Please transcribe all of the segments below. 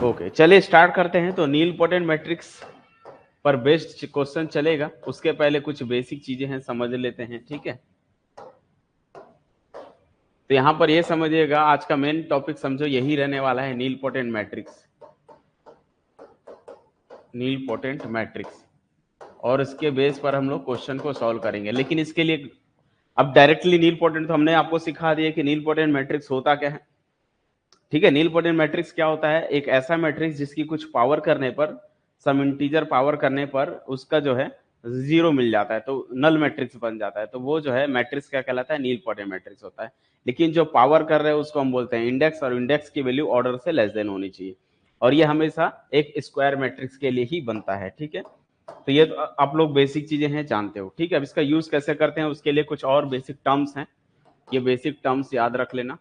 Okay, चलिए start करते हैं। तो नील पोटेंट मैट्रिक्स पर बेस्ड क्वेश्चन चलेगा, उसके पहले कुछ बेसिक चीजें हैं समझ लेते हैं, ठीक है। तो यहाँ पर ये समझिएगा, आज का मेन टॉपिक समझो यही रहने वाला है, नील पोटेंट मैट्रिक्स, नील पोटेंट मैट्रिक्स, और इसके बेस पर हम लोग क्वेश्चन को सॉल्व करेंगे। लेकिन इसके लिए अब डायरेक्टली नील पोटेंट तो हमने आपको सिखा दिया कि नील पोटेंट मैट्रिक्स होता क्या है, ठीक है। नील पोटेंट मैट्रिक्स क्या होता है? एक ऐसा मैट्रिक्स जिसकी कुछ पावर करने पर, सम इंटीजर पावर करने पर उसका जो है जीरो मिल जाता है, तो नल मैट्रिक्स बन जाता है। तो वो जो है मैट्रिक्स क्या कहलाता है? नील पोटेंट मैट्रिक्स होता है। लेकिन जो पावर कर रहे हैं उसको हम बोलते हैं इंडेक्स, और इंडेक्स की वैल्यू ऑर्डर से लेस देन होनी चाहिए, और ये हमेशा एक स्क्वायर मैट्रिक्स के लिए ही बनता है, ठीक है। तो ये तो आप लोग बेसिक चीजें हैं, जानते हो, ठीक है। अब इसका यूज कैसे करते हैं उसके लिए कुछ और बेसिक टर्म्स हैं, ये बेसिक टर्म्स याद रख लेना,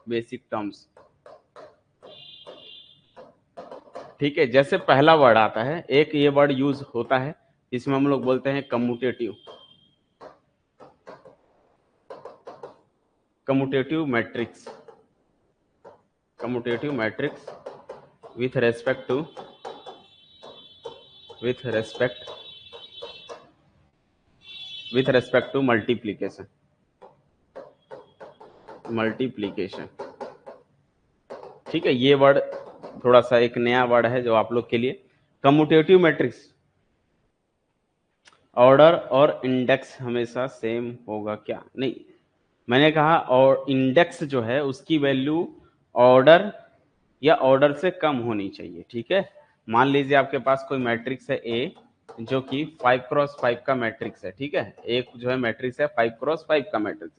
बेसिक टर्म्स, ठीक है। जैसे पहला वर्ड आता है, एक ये वर्ड यूज होता है इसमें हम लोग बोलते हैं commutative, commutative matrix, commutative matrix with respect to, with respect, with respect to multiplication, multiplication, ठीक है। ये वर्ड थोड़ा सा एक नया वर्ड है जो आप लोग के लिए। कम्यूटेटिव मैट्रिक्स ऑर्डर और इंडेक्स हमेशा सेम होगा क्या? नहीं, मैंने कहा और इंडेक्स जो है उसकी वैल्यू ऑर्डर या ऑर्डर से कम होनी चाहिए, ठीक है। मान लीजिए आपके पास कोई मैट्रिक्स है ए, जो कि 5x5 का मैट्रिक्स है, ठीक है। एक जो है मैट्रिक्स है 5x5 का मैट्रिक्स,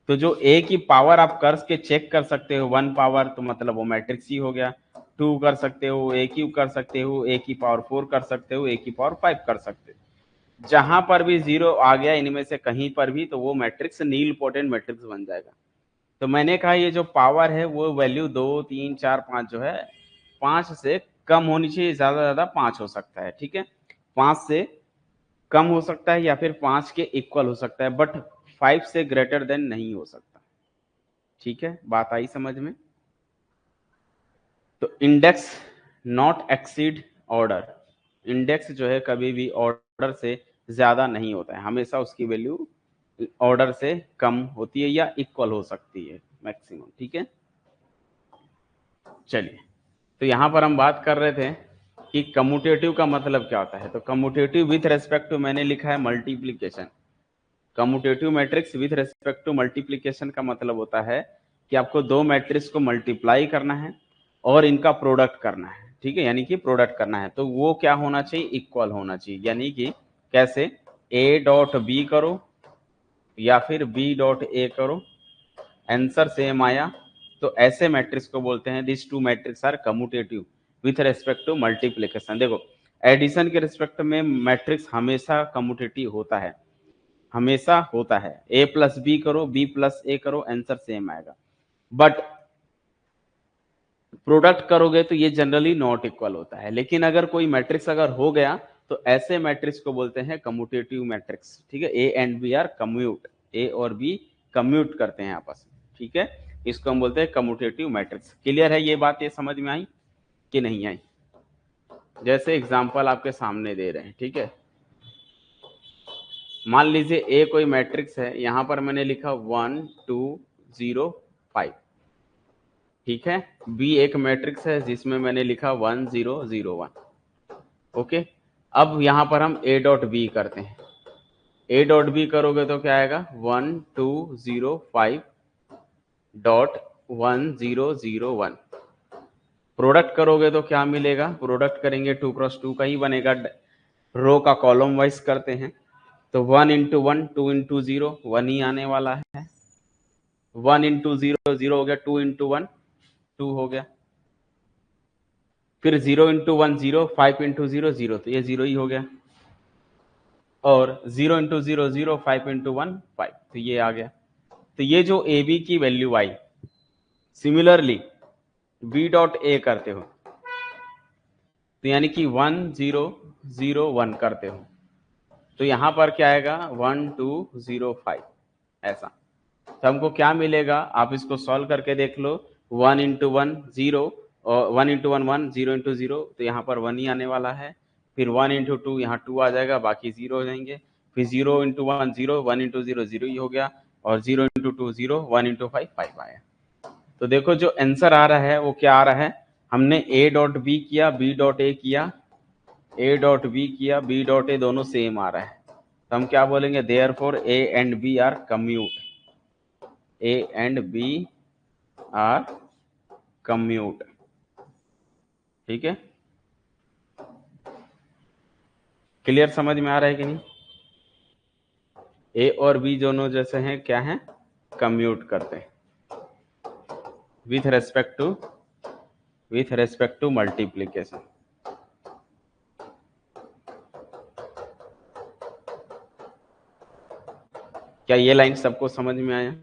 तो जो ए की पावर आप कर के चेक कर सकते हो, 1 पावर, तो मतलब वो मैट्रिक्स ही हो गया। 2 कर सकते हो, ए क्यूब कर सकते हो, ए की पावर 4 कर सकते हो, ए की पावर 5 कर सकते हो। जहां पर भी जीरो आ गया इनमें से कहीं पर भी, तो वो मैट्रिक्स नील पोटेंट मैट्रिक्स बन जाएगा। तो मैंने कहा ये जो पावर है वो वैल्यू 2, 3, 4, 5 जो है 5 से कम होनी चाहिए, ज्यादा 5 हो सकता है, ठीक है। 5 से कम हो सकता है या फिर 5 के इक्वल हो सकता है, बट 5 से ग्रेटर देन नहीं हो सकता, ठीक है। बात आई समझ में? तो index not exceed order, index जो है कभी भी ऑर्डर से ज्यादा नहीं होता है, हमेशा उसकी वैल्यू ऑर्डर से कम होती है या इक्वल हो सकती है मैक्सिमम, ठीक है। चलिए, तो यहां पर हम बात कर रहे थे कि कम्यूटेटिव का मतलब क्या होता है। तो कम्यूटेटिव विथ रेस्पेक्ट टू मैंने लिखा है multiplication, commutative matrix with respect to multiplication का मतलब होता है कि आपको दो मैट्रिक्स को मल्टीप्लाई करना है और इनका प्रोडक्ट करना है, ठीक है, यानी कि प्रोडक्ट करना है। तो वो क्या होना चाहिए? इक्वल होना चाहिए। यानी कि कैसे? ए डॉट बी करो या फिर बी डॉट ए करो, आंसर सेम आया, तो ऐसे मैट्रिक्स को बोलते हैं this two matrix are commutative with respect to multiplication. देखो, एडिशन के रिस्पेक्ट में मैट्रिक्स हमेशा कम्यूटेटिव होता है, हमेशा होता है। ए प्लस बी करो, बी प्लस ए करो, आंसर सेम आएगा। बट प्रोडक्ट करोगे तो ये जनरली नॉट इक्वल होता है। लेकिन अगर कोई मैट्रिक्स अगर हो गया तो ऐसे मैट्रिक्स को बोलते हैं कम्यूटेटिव मैट्रिक्स, ठीक है। A and B are commute, A और बी कम्यूट करते हैं आपस में, ठीक है। इसको हम बोलते हैं कम्यूटेटिव मैट्रिक्स। क्लियर है ये बात? ये समझ में आई कि नहीं आई? जैसे एग्जांपल आपके सामने दे रहे हैं, ठीक है। मान लीजिए ए कोई मैट्रिक्स है, यहां पर मैंने लिखा 1 2 0 5, ठीक है। बी एक मैट्रिक्स है जिसमें मैंने लिखा 1 0 0 1, ओके। अब यहां पर हम ए डॉट बी करते हैं। ए डॉट बी करोगे तो क्या आएगा? 1 2 0 5 डॉट 1 0 0 1। प्रोडक्ट करोगे तो क्या मिलेगा? प्रोडक्ट करेंगे 2 क्रॉस 2 का ही बनेगा, रो का कॉलम वाइज करते हैं। तो 1 इंटू 1 2 इंटू 0 1 ही आने वाला है। 1 इंटू 0 0 हो गया, 2 इंटू 1 2 हो गया, फिर 0 इंटू 1 0, 5 इंटू 0 0, तो ये 0 ही हो गया, और 0 इंटू 0 0, 5 इंटू 1 5, तो ये आ गया। तो ये जो ए बी की वैल्यू आई, सिमिलरली बी डॉट ए करते हो तो यानी कि 1 0 0 1 करते हो तो यहां पर क्या आएगा? 1 2 0 5, ऐसा। तो हमको क्या मिलेगा? आप इसको सॉल्व करके देख लो। 1 इंटू 1 0, और 1 इंटू 1 1, 0 इंटू 0, तो यहाँ पर 1 ही आने वाला है। फिर 1 इंटू 2, यहाँ 2 आ जाएगा, बाकी 0 हो जाएंगे। फिर 0 इंटू 1 0, 1 इंटू 0 0 ही हो गया, और 0 इंटू 2 0, 1 इंटू 5 5 आया। तो देखो जो आंसर आ रहा है वो क्या आ रहा है, हमने ए डॉट बी किया, बी डॉट ए किया, ए डॉट बी किया, बी डॉट ए, दोनों सेम आ रहा है। तो हम क्या बोलेंगे, therefore A and B are commute, A and B are commute. ठीक है, क्लियर, समझ में आ रहा है कि नहीं? ए और बी दोनों जैसे हैं, क्या हैं, कम्यूट करते हैं विथ रेस्पेक्ट टू मल्टीप्लीकेशन। क्या ये लाइन सबको समझ में आया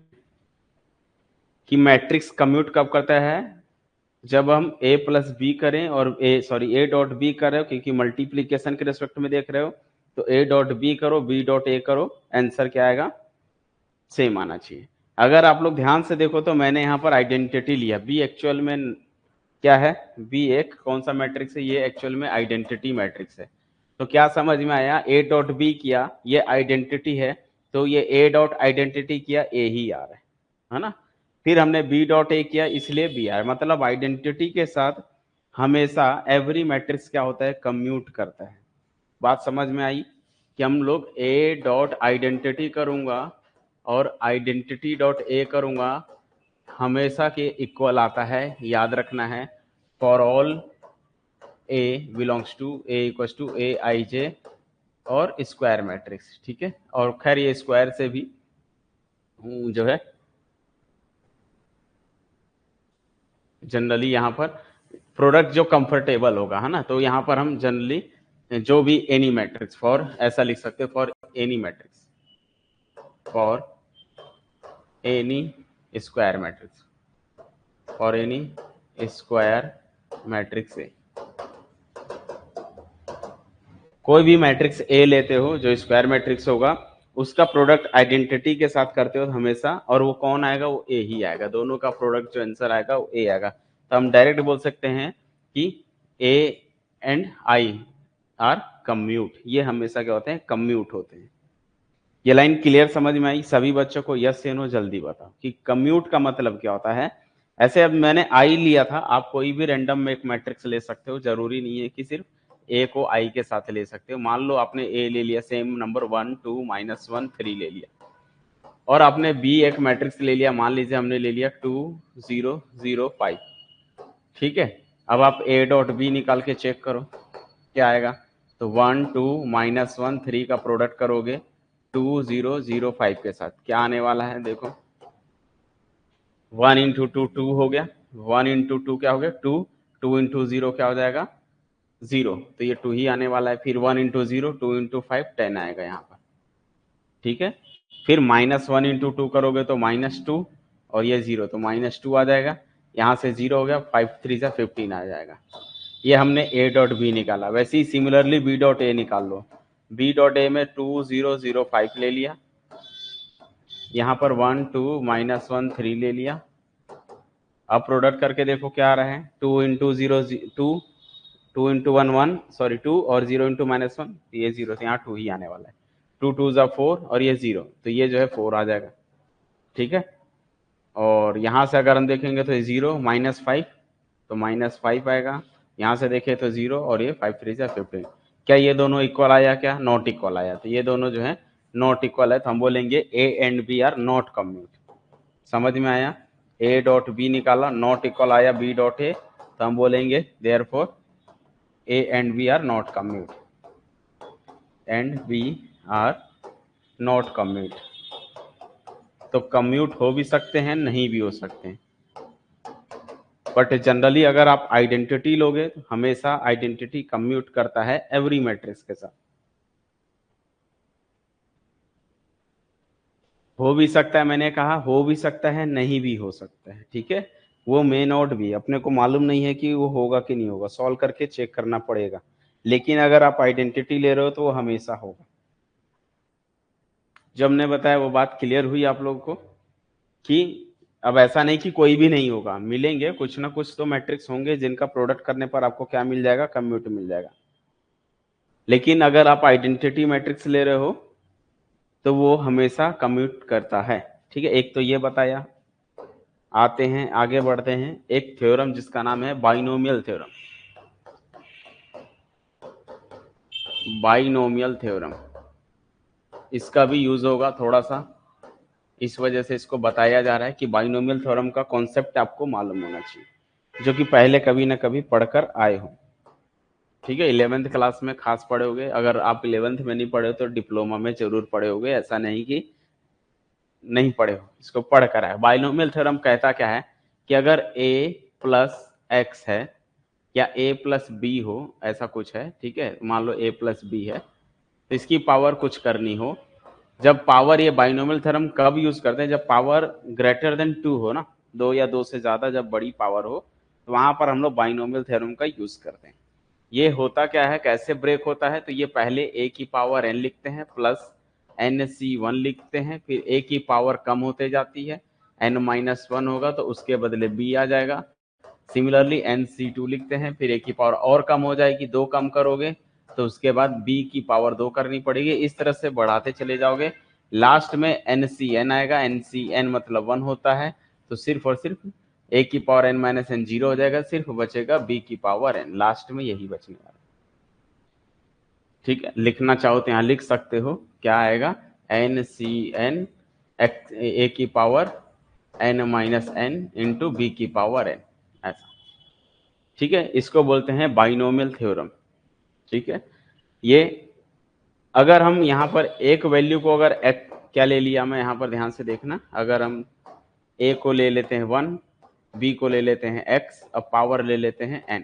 कि मैट्रिक्स कम्यूट कब करता है, जब हम a प्लस बी करें और ए डॉट बी कर रहे हो, क्योंकि मल्टीप्लीकेशन के रेस्पेक्ट में देख रहे हो, तो a डॉट बी करो, b डॉट ए करो, आंसर क्या आएगा, सेम आना चाहिए। अगर आप लोग ध्यान से देखो तो मैंने यहाँ पर आइडेंटिटी लिया, b एक्चुअल में क्या है, b एक कौन सा मैट्रिक्स है, ये एक्चुअल में आइडेंटिटी मैट्रिक्स है। तो क्या समझ में आया, a डॉट बी किया, ये आइडेंटिटी है, तो ये a डॉट आइडेंटिटी किया, a ही आ रहा है ना। फिर हमने बी डॉट ए किया, इसलिए बी आर, मतलब आइडेंटिटी के साथ हमेशा एवरी मैट्रिक्स क्या होता है, कम्यूट करता है। बात समझ में आई कि हम लोग ए डॉट आइडेंटिटी करूंगा और आइडेंटिटी डॉट ए करूंगा, हमेशा के इक्वल आता है, याद रखना है, for all A belongs to A equals to A I J और स्क्वायर मैट्रिक्स। ठीक है, और खैर ये स्क्वायर से भी जो है जनरली यहाँ पर प्रोडक्ट जो कंफर्टेबल होगा, है ना, तो यहाँ पर हम जनरली जो भी एनी मैट्रिक्स, फॉर ऐसा लिख सकते हैं, for any matrix, for N E square matrix, for N E square matrix A, कोई भी मैट्रिक्स ए लेते हो जो स्क्वायर मैट्रिक्स होगा, उसका प्रोडक्ट आइडेंटिटी के साथ करते हो हमेशा, और वो कौन आएगा, वो ए ही आएगा, दोनों का प्रोडक्ट जो आंसर आएगा वो ए आएगा। तो हम डायरेक्ट बोल सकते हैं कि A and I R commute, ये हमेशा क्या होते हैं, कम्यूट होते हैं। ये लाइन क्लियर, समझ में आई सभी बच्चों को? यस या नो जल्दी बताओ कि कम्यूट का मतलब क्या होता है। ऐसे अब मैंने आई लिया था, आप कोई भी रैंडम में एक मैट्रिक्स ले सकते हो, जरूरी नहीं है कि सिर्फ ए को आई के साथ ले सकते हो। मान लो आपने ए ले लिया, सेम नंबर 1 2 -1 3 ले लिया, और आपने बी एक मैट्रिक्स ले लिया, मान लीजिए हमने ले लिया 2 0 0 5। ठीक है, अब आप ए डॉट बी निकाल के चेक करो क्या आएगा। तो 1 2 -1 3 का प्रोडक्ट करोगे 2 0 0 5 के साथ, क्या आने वाला है, देखो 1 इंटू 2 2 हो गया, 1 इंटू 2 क्या हो गया 2, 2 इंटू 0 क्या हो जाएगा 0, तो ये 2 ही आने वाला है। फिर 1 इंटू 0, 2 इंटू 5 10 आएगा यहाँ पर। ठीक है, फिर -1 इंटू 2 करोगे तो -2, और ये 0 तो -2 आ जाएगा, यहाँ से 0 हो गया, 5 3 से 15 आ जाएगा। ये हमने ए डॉट बी निकाला। वैसे ही सिमिलरली बी डॉट ए निकाल लो, बी डॉट ए में 2 0 0 5 ले लिया, यहाँ पर 1 2 -1 3 ले लिया। अब प्रोडक्ट करके देखो क्या आ रहा है, 2 इंटू 0 2, 2 इंटू 1 1, सॉरी 2, और 0 इंटू -1, ये 0, तो यहाँ 2 ही आने वाला है। 2 2 जा 4, और ये 0, तो ये जो है 4 आ जाएगा। ठीक है, और यहाँ से अगर हम देखेंगे तो 0 -5, तो -5 आएगा। यहाँ से देखें तो 0, और ये 5 3 से 15। क्या ये दोनों इक्वल आया, क्या नॉट इक्वल आया, तो ये दोनों जो है नॉट इक्वल है, तो हम बोलेंगे A and B are not commute. समझ में आया, ए डॉट बी निकाला, नॉट इक्वल आया बी डॉट ए, तो हम बोलेंगे therefore A and B are not commute, and B are not commute. तो कम्यूट हो भी सकते हैं, नहीं भी हो सकते हैं, बट जनरली अगर आप आइडेंटिटी लोगे तो हमेशा आइडेंटिटी कम्यूट करता है एवरी मैट्रिक्स के साथ। हो भी सकता है, मैंने कहा हो भी सकता है, नहीं भी हो सकता है। ठीक है, वो मे नॉट भी, अपने को मालूम नहीं है कि वो होगा कि नहीं होगा, सॉल्व करके चेक करना पड़ेगा। लेकिन अगर आप आइडेंटिटी ले रहे हो तो वो हमेशा होगा। जो हमने बताया वो बात क्लियर हुई आप लोगों को कि अब ऐसा नहीं कि कोई भी नहीं होगा, मिलेंगे कुछ ना कुछ तो मैट्रिक्स होंगे जिनका प्रोडक्ट करने पर आपको क्या मिल जाएगा, कम्यूट मिल जाएगा। लेकिन अगर आप आइडेंटिटी मैट्रिक्स ले रहे हो तो वो हमेशा कम्यूट करता है। ठीक है, एक तो ये बताया। आते हैं आगे बढ़ते हैं, एक थ्योरम जिसका नाम है बाइनोमियल थ्योरम। बाइनोमियल थ्योरम, इसका भी यूज होगा थोड़ा सा, इस वजह से इसको बताया जा रहा है कि बाइनोमियल थ्योरम का कॉन्सेप्ट आपको मालूम होना चाहिए, जो कि पहले कभी ना कभी पढ़कर आए हो। ठीक है, 11th क्लास में खास पढ़े होगे, अगर आप 11th में नहीं पढ़े हो तो डिप्लोमा में जरूर पढ़े होगे, ऐसा नहीं कि नहीं पढ़े हो, इसको पढ़ कर आए। बाइनोमियल थ्योरम कहता क्या है कि अगर a प्लस एक्स है या a प्लस बी हो, ऐसा कुछ है, ठीक है, मान लो a प्लस बी है, तो इसकी पावर कुछ करनी हो, जब पावर, ये बाइनोमियल थ्योरम कब यूज करते हैं, जब पावर ग्रेटर देन 2 हो ना, 2 या 2 से ज्यादा जब बड़ी पावर हो, तो वहां पर हम लोग बाइनोमियल थ्योरम का यूज करते हैं। ये होता क्या है, कैसे ब्रेक होता है, तो ये पहले a की पावर n लिखते हैं प्लस nc1 लिखते हैं, फिर a की पावर कम होते जाती है, n-1 होगा तो उसके बदले b आ जाएगा। सिमिलरली nc2 लिखते हैं, फिर a की पावर और कम हो जाएगी, 2 कम करोगे तो उसके बाद b की पावर 2 करनी पड़ेगी, इस तरह से बढ़ाते चले जाओगे। लास्ट में ncn आएगा, ncn मतलब 1 होता है, तो सिर्फ और सिर्फ a की पावर n माइनस n 0 हो जाएगा, सिर्फ बचेगा b की पावर n, लास्ट में यही बचने वाला। ठीक है, लिखना चाहो तो यहाँ लिख सकते हो, क्या आएगा, ncn a की power n minus n into B की पावर n, ऐसा। ठीक है, इसको बोलते हैं बाइनोमियल थ्योरम। ठीक है, ये अगर हम यहाँ पर एक वैल्यू को अगर क्या ले लिया, मैं यहाँ पर ध्यान से देखना, अगर हम a को ले लेते हैं 1, b को ले लेते हैं x, अब पावर ले लेते हैं n,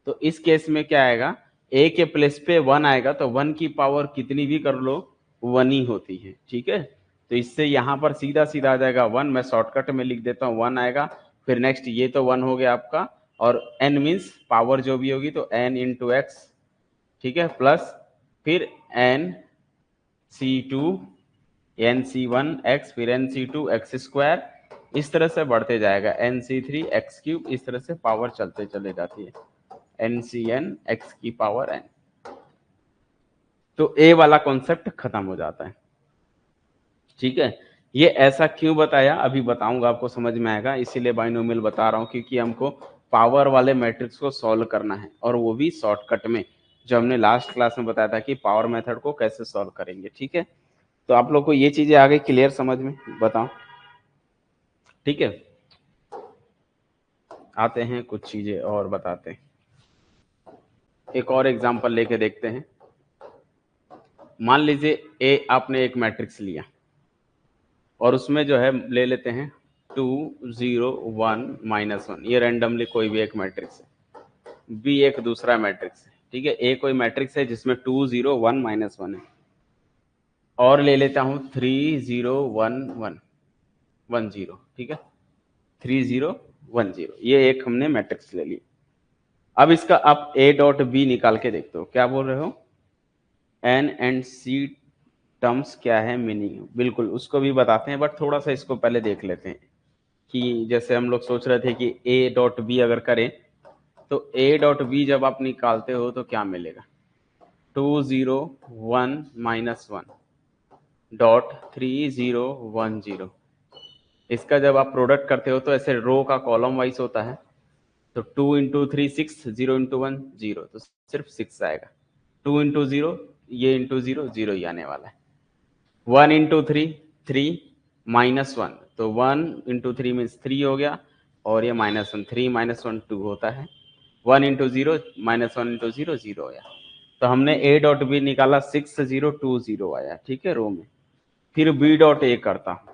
तो इस केस में क्या आएगा, a के प्लेस पे 1 आएगा, तो 1 की पावर कितनी भी कर लो 1 ही होती है। ठीक है, तो इससे यहाँ पर सीधा सीधा आ जाएगा 1, मैं शॉर्टकट में लिख देता हूँ 1 आएगा, फिर नेक्स्ट ये तो 1 हो गया आपका, और n मीन्स पावर जो भी होगी तो n इंटू एक्स, ठीक है, प्लस फिर nc2 nc1 x, फिर nc2 x स्क्वायर, इस तरह से बढ़ते जाएगा, nc3 x क्यूब, इस तरह से पावर चलते चले जाती है, ncn x की पावर n। तो a वाला कॉन्सेप्ट खत्म हो जाता है। ठीक है, ये ऐसा क्यों बताया अभी बताऊंगा, आपको समझ में आएगा, इसीलिए बाइनोमियल बता रहा हूं, क्योंकि हमको पावर वाले मैट्रिक्स को सॉल्व करना है, और वो भी शॉर्टकट में, जो हमने लास्ट क्लास में बताया था कि पावर मेथड को कैसे सॉल्व करेंगे। ठीक है, तो आप लोग को ये चीजें आ गई क्लियर समझ में, बताओ। ठीक है, आते हैं कुछ चीजें और बताते हैं, एक और एग्जांपल लेके देखते हैं। मान लीजिए ए आपने एक मैट्रिक्स लिया, और उसमें जो है ले लेते हैं 2 0 1 -1, ये रैंडमली कोई भी एक मैट्रिक्स है, बी एक दूसरा मैट्रिक्स है। ठीक है, ए कोई मैट्रिक्स है जिसमें 2 0 1 -1 है, और ले लेता हूं 3 0 1 1 1 0। ठीक है, 3 0 1 0, ये एक हमने मैट्रिक्स ले ली। अब इसका आप a डॉट बी निकाल के देखते हो, क्या बोल रहे हो, n एंड c टर्म्स क्या है, मीनिंग, बिल्कुल उसको भी बताते हैं, बट थोड़ा सा इसको पहले देख लेते हैं कि जैसे हम लोग सोच रहे थे कि a डॉट बी अगर करें, तो a डॉट बी जब आप निकालते हो तो क्या मिलेगा, 2 0 1 -1 डॉट 3 0 1 0। इसका जब आप प्रोडक्ट करते हो तो ऐसे रो का कॉलम वाइज होता है, तो 2 इंटू 3 6, 0 इंटू 1 0, तो सिर्फ 6 आएगा, 2 इंटू 0, ये इंटू 0 0 ही आने वाला है, 1 इंटू 3 3 -1, तो 1 इंटू 3 मीन्स 3 हो गया, और ये -1, 3 -1 2 होता है, 1 इंटू 0 -1 इंटू 0 0 आया, तो हमने a डॉट बी निकाला 6 0 2 0 आया। ठीक है, रो में। फिर b डॉट ए करता,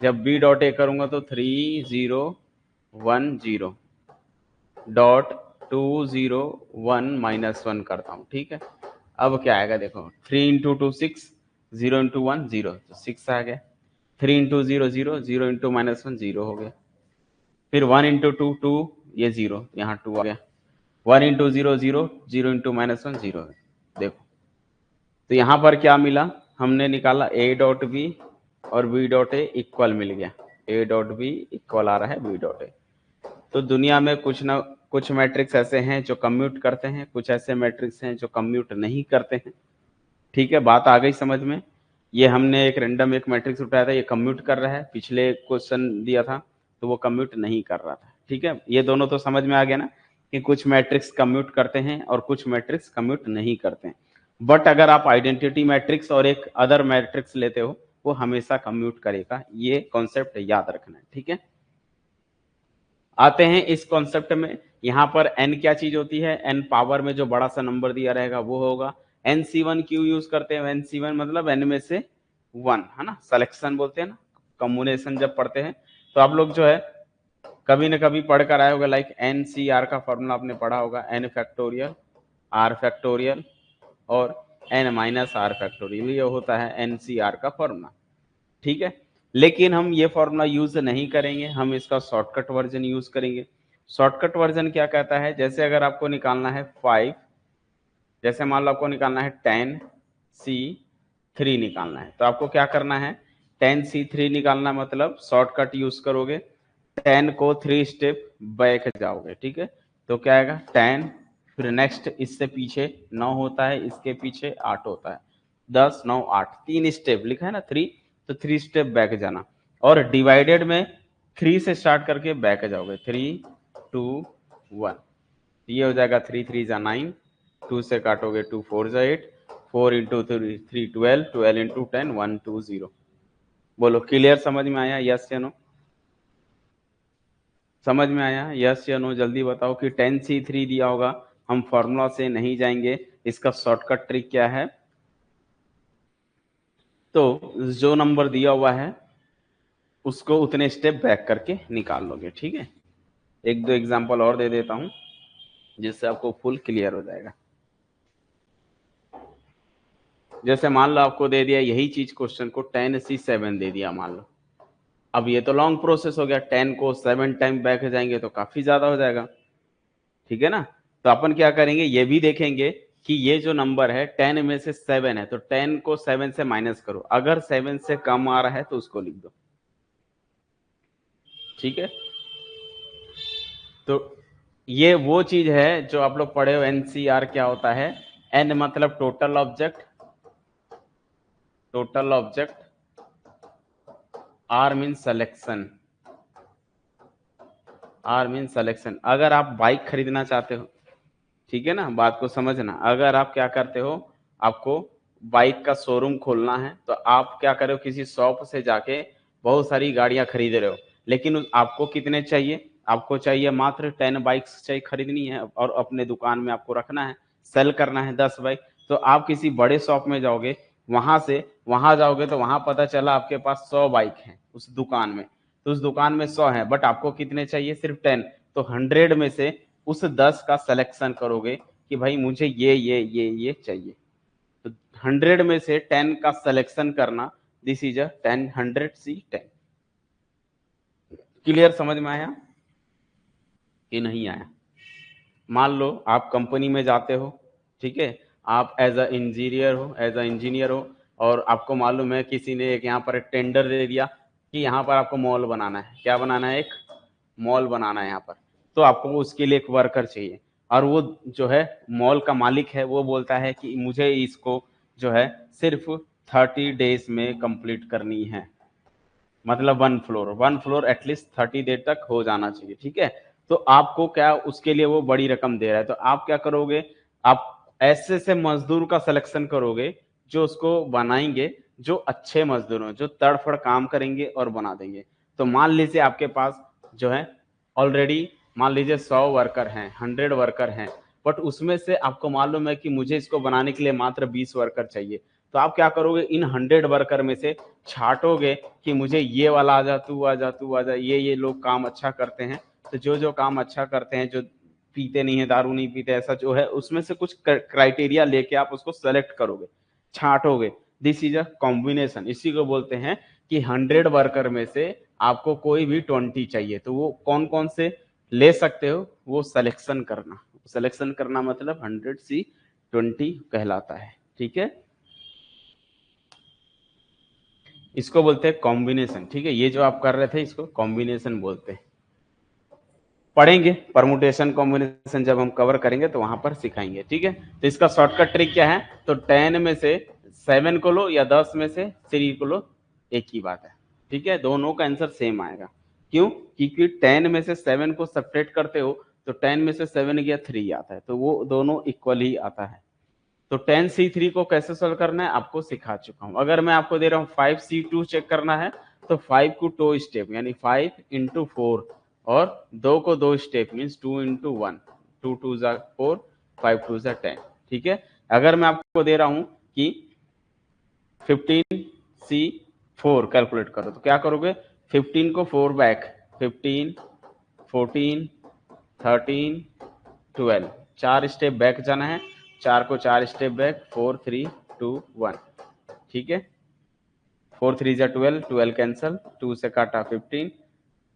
जब b डॉट ए करूंगा तो 3 0 1 0 डॉट 2 0 1 -1 करता हूँ। ठीक है, अब क्या आएगा देखो, 3 इंटू 2 6, 0 इंटू 1 0, तो 6 आ गया, 3 इंटू 0 0, 0 इंटू -1 0 हो गया, फिर 1 इंटू 2 2, ये 0, यहाँ 2 आ गया, 1 इंटू 0 0, 0 इंटू -1 0, देखो। तो यहाँ पर क्या मिला, हमने निकाला a डॉट बी और b डॉट ए इक्वल मिल गया, ए डॉट बी इक्वल आ रहा है बी डॉट ए। तो दुनिया में कुछ मैट्रिक्स ऐसे हैं जो कम्यूट करते हैं, कुछ ऐसे मैट्रिक्स हैं जो कम्यूट नहीं करते हैं। ठीक है, बात आ गई समझ में। ये हमने एक रैंडम एक मैट्रिक्स उठाया था, ये कम्यूट कर रहा है, पिछले क्वेश्चन दिया था तो वो कम्यूट नहीं कर रहा था। ठीक है, ये दोनों तो समझ में आ गया ना कि कुछ मैट्रिक्स कम्यूट करते हैं और कुछ मैट्रिक्स कम्यूट नहीं करते हैं। बट अगर आप आइडेंटिटी मैट्रिक्स और एक अदर मैट्रिक्स लेते हो वो हमेशा कम्यूट करेगा, ये कॉन्सेप्ट याद रखना है। ठीक है, आते हैं इस कॉन्सेप्ट में। यहाँ पर n क्या चीज होती है, n पावर में जो बड़ा सा नंबर दिया रहेगा वो होगा। nc1 क्यों यूज करते हैं, nc1 मतलब n में से 1, है ना, सिलेक्शन बोलते हैं ना, कॉम्बिनेशन जब पढ़ते हैं तो आप लोग जो है कभी न कभी पढ़ कर आए होगा, लाइक NCR का फॉर्मूला आपने पढ़ा होगा, n फैक्टोरियल r फैक्टोरियल और n माइनस r फैक्टोरियल, ये होता है NCR का फॉर्मूला। ठीक है, लेकिन हम ये फॉर्मूला यूज नहीं करेंगे, हम इसका शॉर्टकट वर्जन यूज करेंगे। शॉर्टकट वर्जन क्या कहता है, जैसे अगर आपको निकालना है 5, जैसे मान लो आपको निकालना है 10C3 निकालना है, तो आपको क्या करना है, 10C3 निकालना मतलब शॉर्टकट यूज करोगे, 10 को 3 स्टेप बैक जाओगे। ठीक है, तो क्या आएगा 10, फिर नेक्स्ट इससे पीछे 9 होता है, इसके पीछे 8 होता है, 10 9 8, 3 स्टेप लिखा है ना 3, तो 3 स्टेप बैक जाना और डिवाइडेड में 3 से स्टार्ट करके बैक जाओगे, 3 2 1, ये हो जाएगा 3 3 जा 9, 2 से काटोगे 2 4 जा 8, 4 इंटू 3 12, 12 इंटू 10 1 2 0। बोलो क्लियर, समझ में आया, यस या नो? समझ में आया, यस या नो? जल्दी बताओ कि 10C3 दिया होगा, हम फॉर्मूला से नहीं जाएंगे, इसका शॉर्टकट ट्रिक क्या है, तो जो नंबर दिया हुआ है उसको उतने स्टेप बैक करके निकाल लोगे। ठीक है, एक दो एग्जांपल और दे देता हूं जिससे आपको फुल क्लियर हो जाएगा। जैसे मान लो आपको दे दिया यही चीज क्वेश्चन को 10C7 दे दिया मान लो, अब ये तो लॉन्ग प्रोसेस हो गया, 10 को 7 टाइम बैक जाएंगे तो काफी ज्यादा हो जाएगा। ठीक है ना, तो अपन क्या करेंगे, ये भी देखेंगे कि ये जो नंबर है 10 में से 7 है, तो 10 को 7 से माइनस करो, अगर 7 से कम आ रहा है तो उसको लिख दो। ठीक है, तो ये वो चीज है जो आप लोग पढ़े हो, एनसीआर क्या होता है, एन मतलब total object, total object, R mean selection, R mean selection. अगर आप बाइक खरीदना चाहते हो, ठीक है ना, बात को समझना, अगर आप क्या करते हो, आपको बाइक का शोरूम खोलना है तो आप क्या करो, किसी शॉप से जाके बहुत सारी गाड़ियां खरीद रहे हो, लेकिन आपको कितने चाहिए, आपको चाहिए मात्र 10 बाइक्स चाहिए, खरीदनी है और अपने दुकान में आपको रखना है, सेल करना है 10 बाइक। तो आप किसी बड़े शॉप में जाओगे, वहां से वहां जाओगे तो वहां पता चला आपके पास 100 बाइक हैं उस दुकान में, तो उस दुकान में 100 है, बट आपको कितने चाहिए, सिर्फ 10। तो 100 में से उस 10 का सिलेक्शन करोगे कि भाई मुझे ये चाहिए, तो 100 में से 10 का सिलेक्शन करना, this is a 10 100C10। Clear, समझ में आया कि नहीं आया? मान लो आप कंपनी में जाते हो, ठीक है, आप एज अ इंजीनियर हो, एज अ इंजीनियर हो, और आपको मालूम है किसी ने एक यहाँ पर एक टेंडर दे दिया कि यहाँ पर आपको मॉल बनाना है, क्या बनाना है, एक मॉल बनाना है यहाँ पर, तो आपको उसके लिए एक वर्कर चाहिए, और वो जो है मॉल का मालिक है वो बोलता है कि मुझे इसको जो है सिर्फ 30 डेज में कंप्लीट करनी है, मतलब 1 फ्लोर एटलीस्ट 30 डेज तक हो जाना चाहिए। ठीक है, तो आपको क्या उसके लिए वो बड़ी रकम दे रहा है, तो आप क्या करोगे, आप ऐसे से मजदूर का सिलेक्शन करोगे जो उसको बनाएंगे, जो अच्छे मजदूर हैं, जो तड़फड़ काम करेंगे और बना देंगे। तो मान लीजिए आपके पास जो है ऑलरेडी, मान लीजिए 100 वर्कर हैं, 100 वर्कर हैं, बट उसमें से आपको मालूम है कि मुझे इसको बनाने के लिए मात्र 20 वर्कर चाहिए, तो आप क्या करोगे, इन 100 वर्कर में से छाटोगे कि मुझे ये वाला आ जा, तू आ जा, तू आ जा, ये लोग काम अच्छा करते हैं, तो जो जो काम अच्छा करते हैं, जो पीते नहीं है, दारू नहीं पीते, ऐसा जो है उसमें से कुछ क्राइटेरिया लेके आप उसको सेलेक्ट करोगे, छाटोगे, दिस इज अ कॉम्बिनेशन। इसी को बोलते हैं कि 100 वर्कर में से आपको कोई भी 20 चाहिए, तो वो कौन कौन से ले सकते हो, वो सिलेक्शन करना, सिलेक्शन करना मतलब 100C20 कहलाता है। ठीक है, इसको बोलते हैं कॉम्बिनेशन। ठीक है, ये जो आप कर रहे थे इसको कॉम्बिनेशन बोलते हैं। पढ़ेंगे परमुटेशन कॉम्बिनेशन, जब हम कवर करेंगे तो वहां पर सिखाएंगे। ठीक है, तो इसका शॉर्टकट ट्रिक क्या है, तो 10 में से 7 को लो या 10 में से 3 को लो, एक ही बात है। ठीक है, दोनों का आंसर सेम आएगा। क्यों? क्योंकि 10 में से 7 को सब्ट्रैक्ट करते हो तो 10 में से 7 गया 3 आता है, तो वो दोनों इक्वल ही आता है। तो 10C3 को कैसे सोल्व करना है आपको सिखा चुका हूं। अगर मैं आपको दे रहा हूं 5C2 चेक करना है तो 5 को 2 स्टेप यानी 5 इंटू 4 और 2 को 2 स्टेप मीन्स 2 इंटू 1, 2 2 जा 4, 5 2 जा 10। ठीक है, अगर मैं आपको दे रहा हूं कि 15C4 कैलकुलेट करो तो क्या करोगे, 15 को 4 बैक, 15 14 13 12, 4 स्टेप बैक जाना है, 4 को 4 स्टेप बैक, 4 3 2 1। ठीक है, 4 3 जा 12, 12 कैंसल, 2 से काटा 15,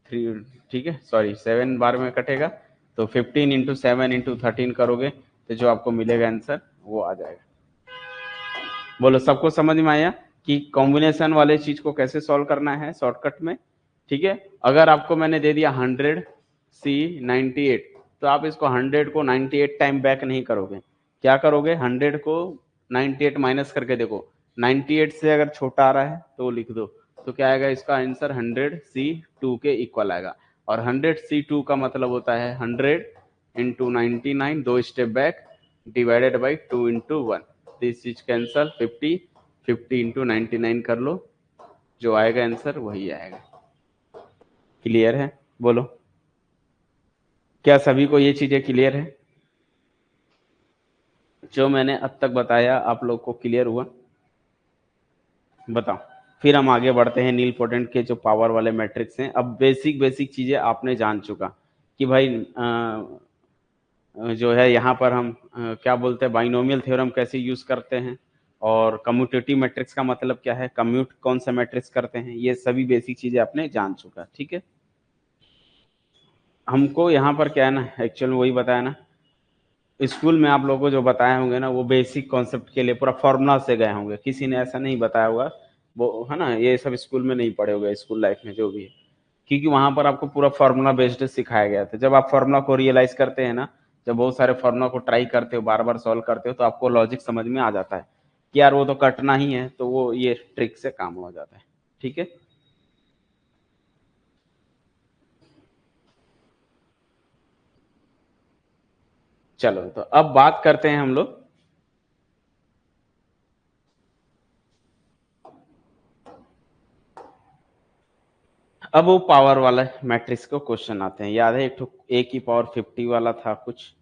3, ठीक है सॉरी 7 बार में कटेगा, तो 15 इंटू 7 इंटू 13 करोगे तो जो आपको मिलेगा आंसर वो आ जाएगा। बोलो सबको समझ में आया कि कॉम्बिनेशन वाले चीज को कैसे सॉल्व करना है शॉर्टकट में। ठीक है, अगर आपको मैंने दे दिया 100C98 तो आप इसको 100 को 98 टाइम बैक नहीं करोगे, क्या करोगे 100 को 98 माइनस करके देखो, 98 से अगर छोटा आ रहा है तो लिख दो, तो क्या आएगा इसका आंसर 100C2 के इक्वल आएगा। और 100C2 का मतलब होता है 100 into 99, 2 step back divided by 2 into 1, this चीज कैंसल, 50 50 इंटू 99 कर लो, जो आएगा आंसर वही आएगा। क्लियर है? बोलो क्या सभी को ये चीजें क्लियर है? जो मैंने अब तक बताया आप लोग को क्लियर हुआ? बताओ, फिर हम आगे बढ़ते हैं नील पोटेंट के जो पावर वाले मैट्रिक्स हैं। अब बेसिक बेसिक चीजें आपने जान चुका कि भाई जो है यहाँ पर हम क्या बोलते हैं बाइनोमियल थ्योरम कैसे यूज करते हैं, और कम्यूटेटिव मैट्रिक्स का मतलब क्या है, कम्यूट कौन सा मैट्रिक्स करते हैं, ये सभी बेसिक चीजें आपने जान चुका। ठीक है, हमको यहाँ पर क्या है ना, एक्चुअल में वही बताया ना, स्कूल में आप लोगों को जो बताए होंगे ना वो बेसिक कॉन्सेप्ट के लिए पूरा फॉर्मूला से गए होंगे, किसी ने ऐसा नहीं बताया होगा वो, है ना, ये सब स्कूल में नहीं पढ़े होंगे स्कूल लाइफ में जो भी है, क्योंकि वहां पर आपको पूरा फार्मूला बेस्ड सिखाया गया था। जब आप फार्मूला को रियलाइज करते हैं ना, जब बहुत सारे फार्मूला को ट्राई करते हो, बार बार सॉल्व करते हो, तो आपको लॉजिक समझ में आ जाता है कि यार वो तो कटना ही है, तो वो ये ट्रिक से काम हो जाता है। ठीक है, चलो तो अब बात करते हैं हम लोग अब वो पावर वाला मैट्रिक्स को क्वेश्चन आते हैं। याद है एक तो ए की पावर 50 वाला था, कुछ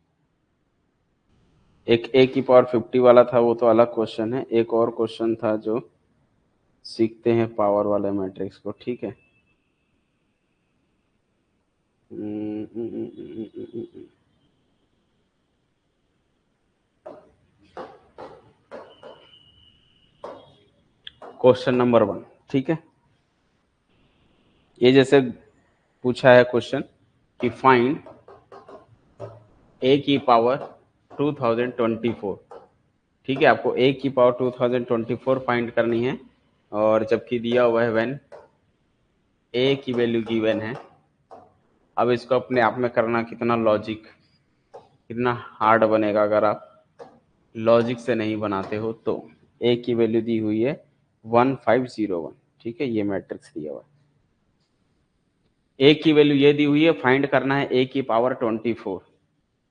एक ए की पावर 50 वाला था, वो तो अलग क्वेश्चन है। एक और क्वेश्चन था जो सीखते हैं पावर वाले मैट्रिक्स को। ठीक है, क्वेश्चन नंबर 1। ठीक है, ये जैसे पूछा है क्वेश्चन कि फाइंड ए की पावर 2024। ठीक है, आपको ए की पावर 2024 फाइंड करनी है, और जबकि दिया हुआ है व्हेन ए की वैल्यू गिवन है। अब इसको अपने आप में करना कितना लॉजिक, कितना हार्ड बनेगा अगर आप लॉजिक से नहीं बनाते हो तो। ए की वैल्यू दी हुई है 1501। ठीक है, ये मैट्रिक्स दिया हुआ है, ए की वैल्यू ये दी हुई है, फाइंड करना है ए की पावर 24।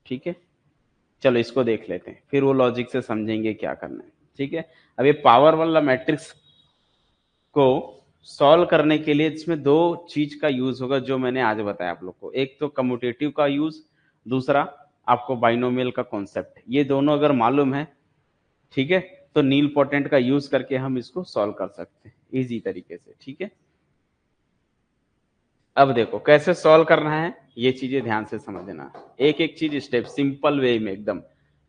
ठीक है, चलो इसको देख लेते हैं, फिर वो लॉजिक से समझेंगे क्या करना है। ठीक है, अब ये पावर वाला मैट्रिक्स को सॉल्व करने के लिए इसमें दो चीज का यूज होगा जो मैंने आज बताया आप लोग को। एक तो कम्यूटेटिव का यूज, दूसरा आपको बाइनोमियल का कॉन्सेप्ट। ये दोनों अगर मालूम है, ठीक है, तो नील पोटेंट का यूज करके हम इसको सॉल्व कर सकते हैं इजी तरीके से। ठीक है, अब देखो कैसे सॉल्व करना है, ये चीजें ध्यान से समझना, एक एक चीज स्टेप सिंपल वे में एकदम।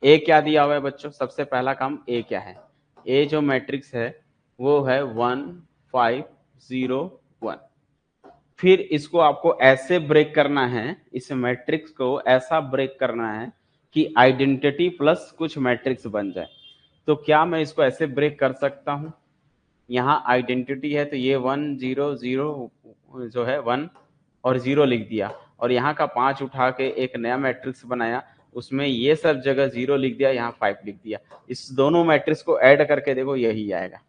ए क्या दिया हुआ है बच्चों, सबसे पहला काम ए क्या है, ए जो मैट्रिक्स है वो है 1501। फिर इसको आपको ऐसे ब्रेक करना है, इस मैट्रिक्स को ऐसा ब्रेक करना है कि आइडेंटिटी प्लस कुछ मैट्रिक्स बन जाए। तो क्या मैं इसको ऐसे ब्रेक कर सकता हूं, यहाँ आइडेंटिटी है तो ये 1 0 0 जो है 1 और 0 लिख दिया, और यहाँ का 5 उठा के एक नया मैट्रिक्स बनाया, उसमें ये सब जगह 0 लिख दिया, यहाँ 5 लिख दिया। इस दोनों मैट्रिक्स को ऐड करके देखो यही आएगा।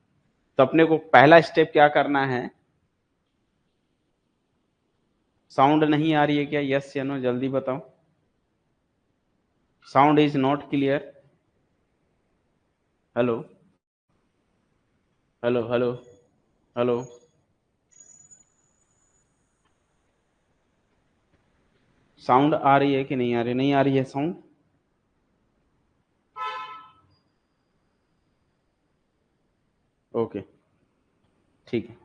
तो अपने को पहला स्टेप क्या करना है, साउंड नहीं आ रही है क्या? यस या नो जल्दी बताओ। Sound is not clear. Hello hello hello hello. Sound आ रही है कि नहीं आ रही? नहीं आ रही है साउंड। ओके ठीक है।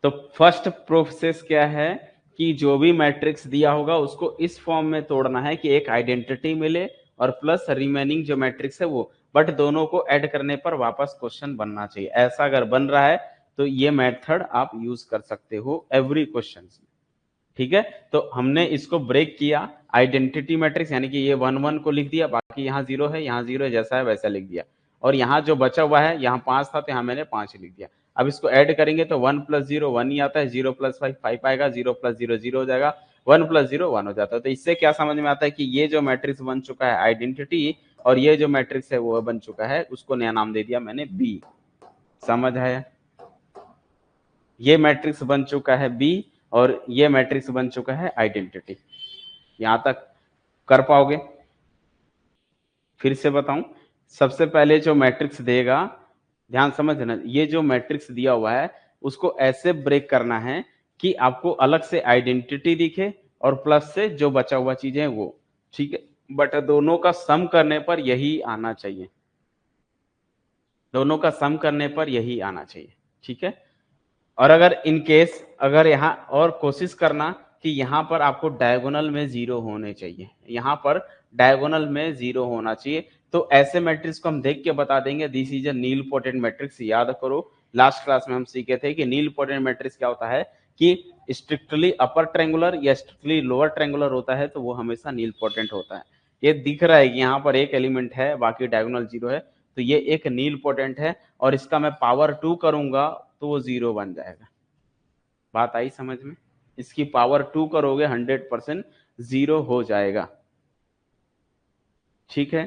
तो फर्स्ट प्रोसेस क्या है कि जो भी मैट्रिक्स दिया होगा उसको इस फॉर्म में तोड़ना है कि एक आइडेंटिटी मिले और प्लस रिमेनिंग जो मैट्रिक्स है वो, बट दोनों को ऐड करने पर वापस क्वेश्चन बनना चाहिए। ऐसा अगर बन रहा है तो ये मेथड आप यूज कर सकते हो एवरी क्वेश्चन में। ठीक है, तो हमने इसको ब्रेक किया, आइडेंटिटी मैट्रिक्स यानी कि ये 1 1 को लिख दिया, बाकी यहाँ 0 है, यहाँ 0 है, जैसा है वैसा लिख दिया, और यहाँ जो बचा हुआ है यहाँ 5 था तो यहाँ मैंने 5 लिख दिया। अब इसको ऐड करेंगे तो 1 + 0 1 ही आता है, 0 + 5 5 आएगा, 0 + 0 0 हो जाएगा, 1 + 0 1 हो जाता है। तो इससे क्या समझ में आता है कि ये जो मैट्रिक्स बन चुका है आइडेंटिटी, और ये जो मैट्रिक्स है वो बन चुका है, उसको नया नाम दे दिया मैंने बी। समझ आया? ये मैट्रिक्स बन चुका है बी और ये मैट्रिक्स बन चुका है आइडेंटिटी। यहां तक कर पाओगे? फिर से बताऊं, सबसे पहले जो मैट्रिक्स देगा, ध्यान समझना, ये जो मैट्रिक्स दिया हुआ है उसको ऐसे ब्रेक करना है कि आपको अलग से आइडेंटिटी दिखे और प्लस से जो बचा हुआ चीजें हैं वो। ठीक है, बट दोनों का सम करने पर यही आना चाहिए, दोनों का सम करने पर यही आना चाहिए। ठीक है, और अगर इन केस अगर यहाँ और कोशिश करना कि यहाँ पर आपको डायगोनल में 0 होने चाहिए, यहाँ पर डायगोनल में 0 होना चाहिए, तो ऐसे मैट्रिक्स को हम देख के बता देंगे this is a nilpotent matrix. याद करो लास्ट क्लास में हम सीखे थे कि नील पोटेंट मैट्रिक्स क्या होता है कि स्ट्रिक्टली अपर ट्रायंगुलर या स्ट्रिक्टली लोअर ट्रायंगुलर होता है तो वो हमेशा नील पोटेंट होता है। ये दिख रहा है कि यहाँ पर एक एलिमेंट है बाकी डायगोनल 0 है, तो ये एक नील पोटेंट है, और इसका मैं पावर 2 करूंगा तो वो 0 बन जाएगा। बात आई समझ में? इसकी पावर 2 करोगे 100% 0 हो जाएगा। ठीक है,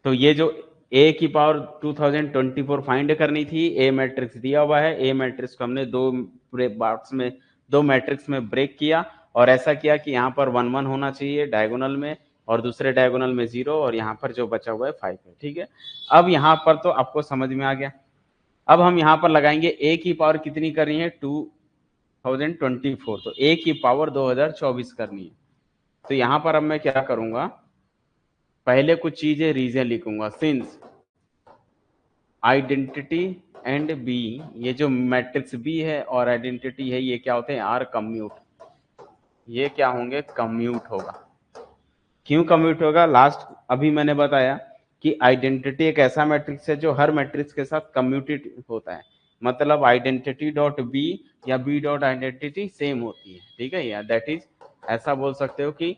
तो ये जो a की पावर 2024 फाइंड करनी थी, ए मैट्रिक्स दिया हुआ है, ए मैट्रिक्स को हमने दो मैट्रिक्स में ब्रेक किया, और ऐसा किया कि यहाँ पर 1 1 होना चाहिए डायगोनल में, और दूसरे डायगोनल में 0, और यहाँ पर जो बचा हुआ है 5 है। ठीक है, अब यहाँ पर तो आपको समझ में आ गया। अब हम यहाँ पर लगाएंगे a की पावर कितनी करनी है, 2024, तो a की पावर 2024 करनी है। तो यहाँ पर अब मैं क्या करूंगा, पहले कुछ चीजें रीजन लिखूंगा, सिंस आइडेंटिटी एंड बी, ये जो मैट्रिक्स बी है और आइडेंटिटी है ये क्या होते हैं, आर कम्यूट, ये क्या होंगे, कम्यूट होगा। क्यों कम्यूट होगा? लास्ट अभी मैंने बताया कि आइडेंटिटी एक ऐसा मैट्रिक्स है जो हर मैट्रिक्स के साथ कम्यूटेड होता है, मतलब आइडेंटिटी डॉट बी या बी डॉट आइडेंटिटी सेम होती है। ठीक है, या दैट इज ऐसा बोल सकते हो कि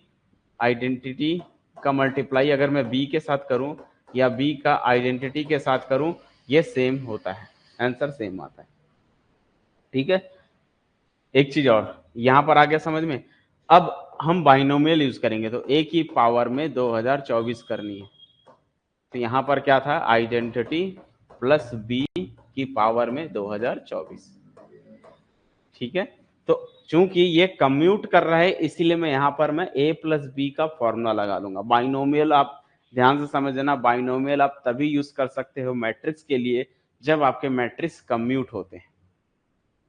आइडेंटिटी का मल्टीप्लाई अगर मैं बी के साथ करूं या बी का आइडेंटिटी के साथ करूं, ये सेम होता है, आंसर सेम आता है। ठीक है, एक चीज और यहां पर आ गया समझ में। अब हम बाइनोमियल यूज करेंगे, तो a की पावर में 2024 करनी है, तो यहां पर क्या था, आइडेंटिटी प्लस b की पावर में 2024। ठीक है, तो चूंकि ये कम्यूट कर रहा है इसीलिए मैं यहां पर मैं a प्लस बी का फॉर्मूला लगा दूंगा। बाइनोमियल आप ध्यान से समझना, बाइनोमियल आप तभी यूज कर सकते हो मैट्रिक्स के लिए जब आपके मैट्रिक्स कम्यूट होते हैं।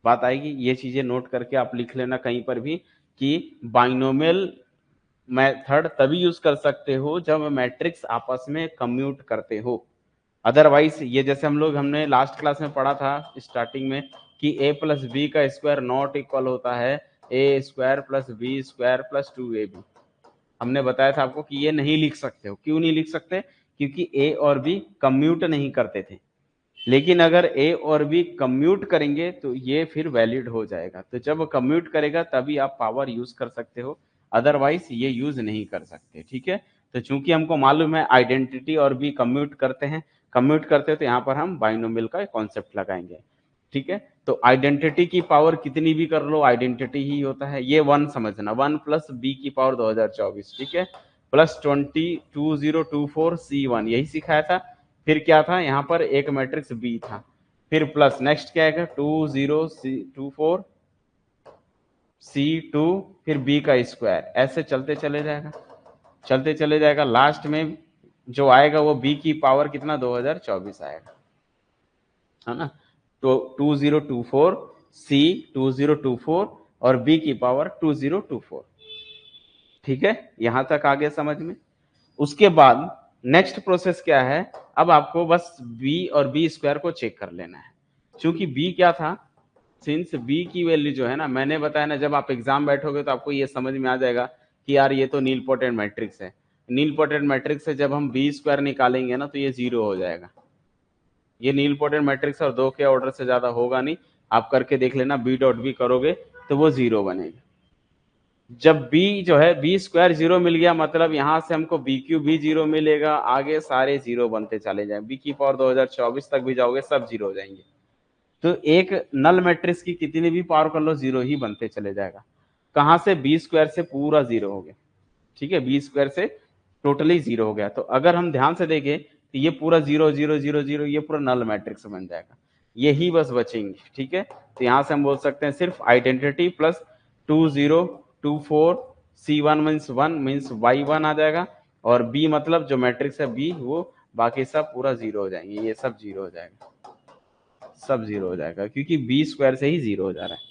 बात आएगी, ये चीजें नोट करके आप लिख लेना कहीं पर भी कि बाइनोमियल मेथड तभी यूज कर सकते हो जब मैट्रिक्स आपस में कम्यूट करते हो। अदरवाइज ये जैसे हमने लास्ट क्लास में पढ़ा था स्टार्टिंग में कि a प्लस बी का स्क्वायर नॉट इक्वल होता है a square plus B square plus 2ab। हमने बताया था आपको कि ये नहीं लिख सकते हो। क्यों नहीं लिख सकते? क्योंकि a और b कम्यूट नहीं करते थे, लेकिन अगर a और b कम्यूट करेंगे तो ये फिर वैलिड हो जाएगा। तो जब कम्यूट करेगा तभी आप पावर यूज कर सकते हो, अदरवाइज ये यूज नहीं कर सकते। ठीक है, तो चूंकि हमको मालूम है आइडेंटिटी और b कम्यूट करते हैं, कम्यूट करते हो तो यहाँ पर हम बाइनोमियल का कॉन्सेप्ट लगाएंगे, ठीक है। तो आइडेंटिटी की पावर कितनी भी कर लो आइडेंटिटी ही होता है। ये 1 समझना, 1 प्लस बी की पावर 2024, ठीक है, प्लस 20 C1 यही सिखाया था। फिर क्या था यहाँ पर एक मैट्रिक्स बी था, फिर प्लस नेक्स्ट क्या आएगा 20 C2 फिर बी का स्क्वायर, ऐसे चलते चले जाएगा। लास्ट में जो आएगा वो बी की पावर कितना 2024 आएगा, है ना। तो 2024 C 2024 और बी की पावर 2024, ठीक है, यहां तक आगे समझ में। उसके बाद नेक्स्ट प्रोसेस क्या है, अब आपको बस b और b स्क्वायर को चेक कर लेना है। क्योंकि b क्या था, सिंस b की वैल्यू जो है ना, मैंने बताया ना, जब आप एग्जाम बैठोगे तो आपको ये समझ में आ जाएगा कि यार ये तो नीलपोटेंट मैट्रिक्स है। नीलपोटेंट मैट्रिक्स से जब हम b स्क्वायर निकालेंगे ना तो ये 0 हो जाएगा। ये नीलपोटेंट मैट्रिक्स और 2 के ऑर्डर से ज्यादा होगा नहीं, आप करके देख लेना, b डॉट b करोगे तो वो 0 बनेगा। जब b जो है b स्क्वायर 0 मिल गया, मतलब यहां से हमको b क्यूब भी 0 मिलेगा, आगे सारे 0 बनते चले जाए, b की पावर 2024 तक भी जाओगे सब 0 हो जाएंगे। तो एक नल मैट्रिक्स की कितनी भी पावर कर लो 0 ही बनते चले जाएगा। कहां से, b स्क्वायर से पूरा 0 हो गया, ठीक है, b स्क्वायर से टोटली 0 हो गया। तो अगर हम ध्यान से देखें तो ये पूरा 0 0 0 0 ये पूरा नल मैट्रिक्स बन जाएगा, यही बस बचेंगे, ठीक है। तो यहां से हम बोल सकते हैं सिर्फ identity plus 2024 C1 means 1 means Y1 आ जाएगा, और B मतलब जो मैट्रिक्स है B, वो बाकी सब पूरा 0 हो जाएंगे, ये सब 0 हो जाएगा, सब 0 हो जाएगा, क्योंकि B स्क्वायर से ही 0 हो जा रहा है।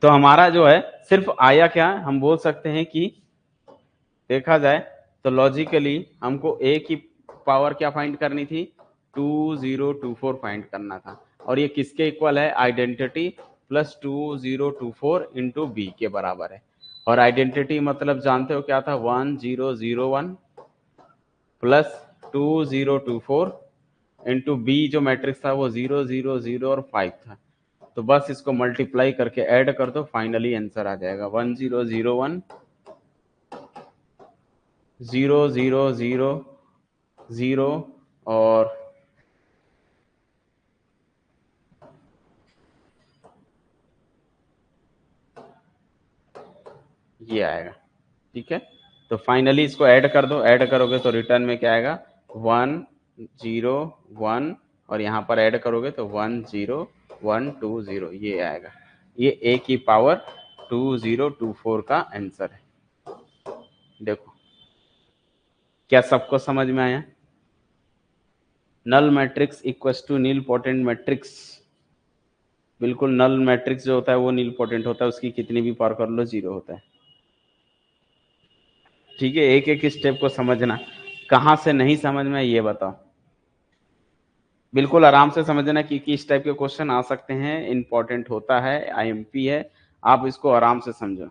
तो हमारा जो है सिर्फ आया क्या, हम बोल सकते हैं कि देखा जाए तो लॉजिकली हमको a की पावर क्या फाइंड करनी थी, 2024 फाइंड करना था, और ये किसके इक्वल है, आइडेंटिटी प्लस 2024 इंटू बी के बराबर है। और आइडेंटिटी मतलब जानते हो क्या था, 1001 प्लस 2024 इंटू बी जो मैट्रिक्स था वो 0 0 0 और 5 था। तो बस इसको मल्टीप्लाई करके ऐड कर दो, फाइनली आंसर आ जाएगा 1001 0 0 0 0 और ये आएगा, ठीक है। तो फाइनली इसको ऐड कर दो, ऐड करोगे तो रिटर्न में क्या आएगा 1 0 1, और यहाँ पर ऐड करोगे तो 1 0 1 2 0 ये आएगा। ये a की पावर 2024 का आंसर है। देखो क्या सबको समझ में आया। Null matrix equals to nilpotent matrix, बिल्कुल नल मैट्रिक्स जो होता है वो नील पोटेंट होता है, उसकी कितनी भी पावर कर लो 0 होता है, ठीक है। एक एक स्टेप को समझना, कहां से नहीं समझ में ये बताओ, बिल्कुल आराम से समझना कि इस टाइप के क्वेश्चन आ सकते हैं, इंपॉर्टेंट होता है, आईएमपी है, आप इसको आराम से समझो।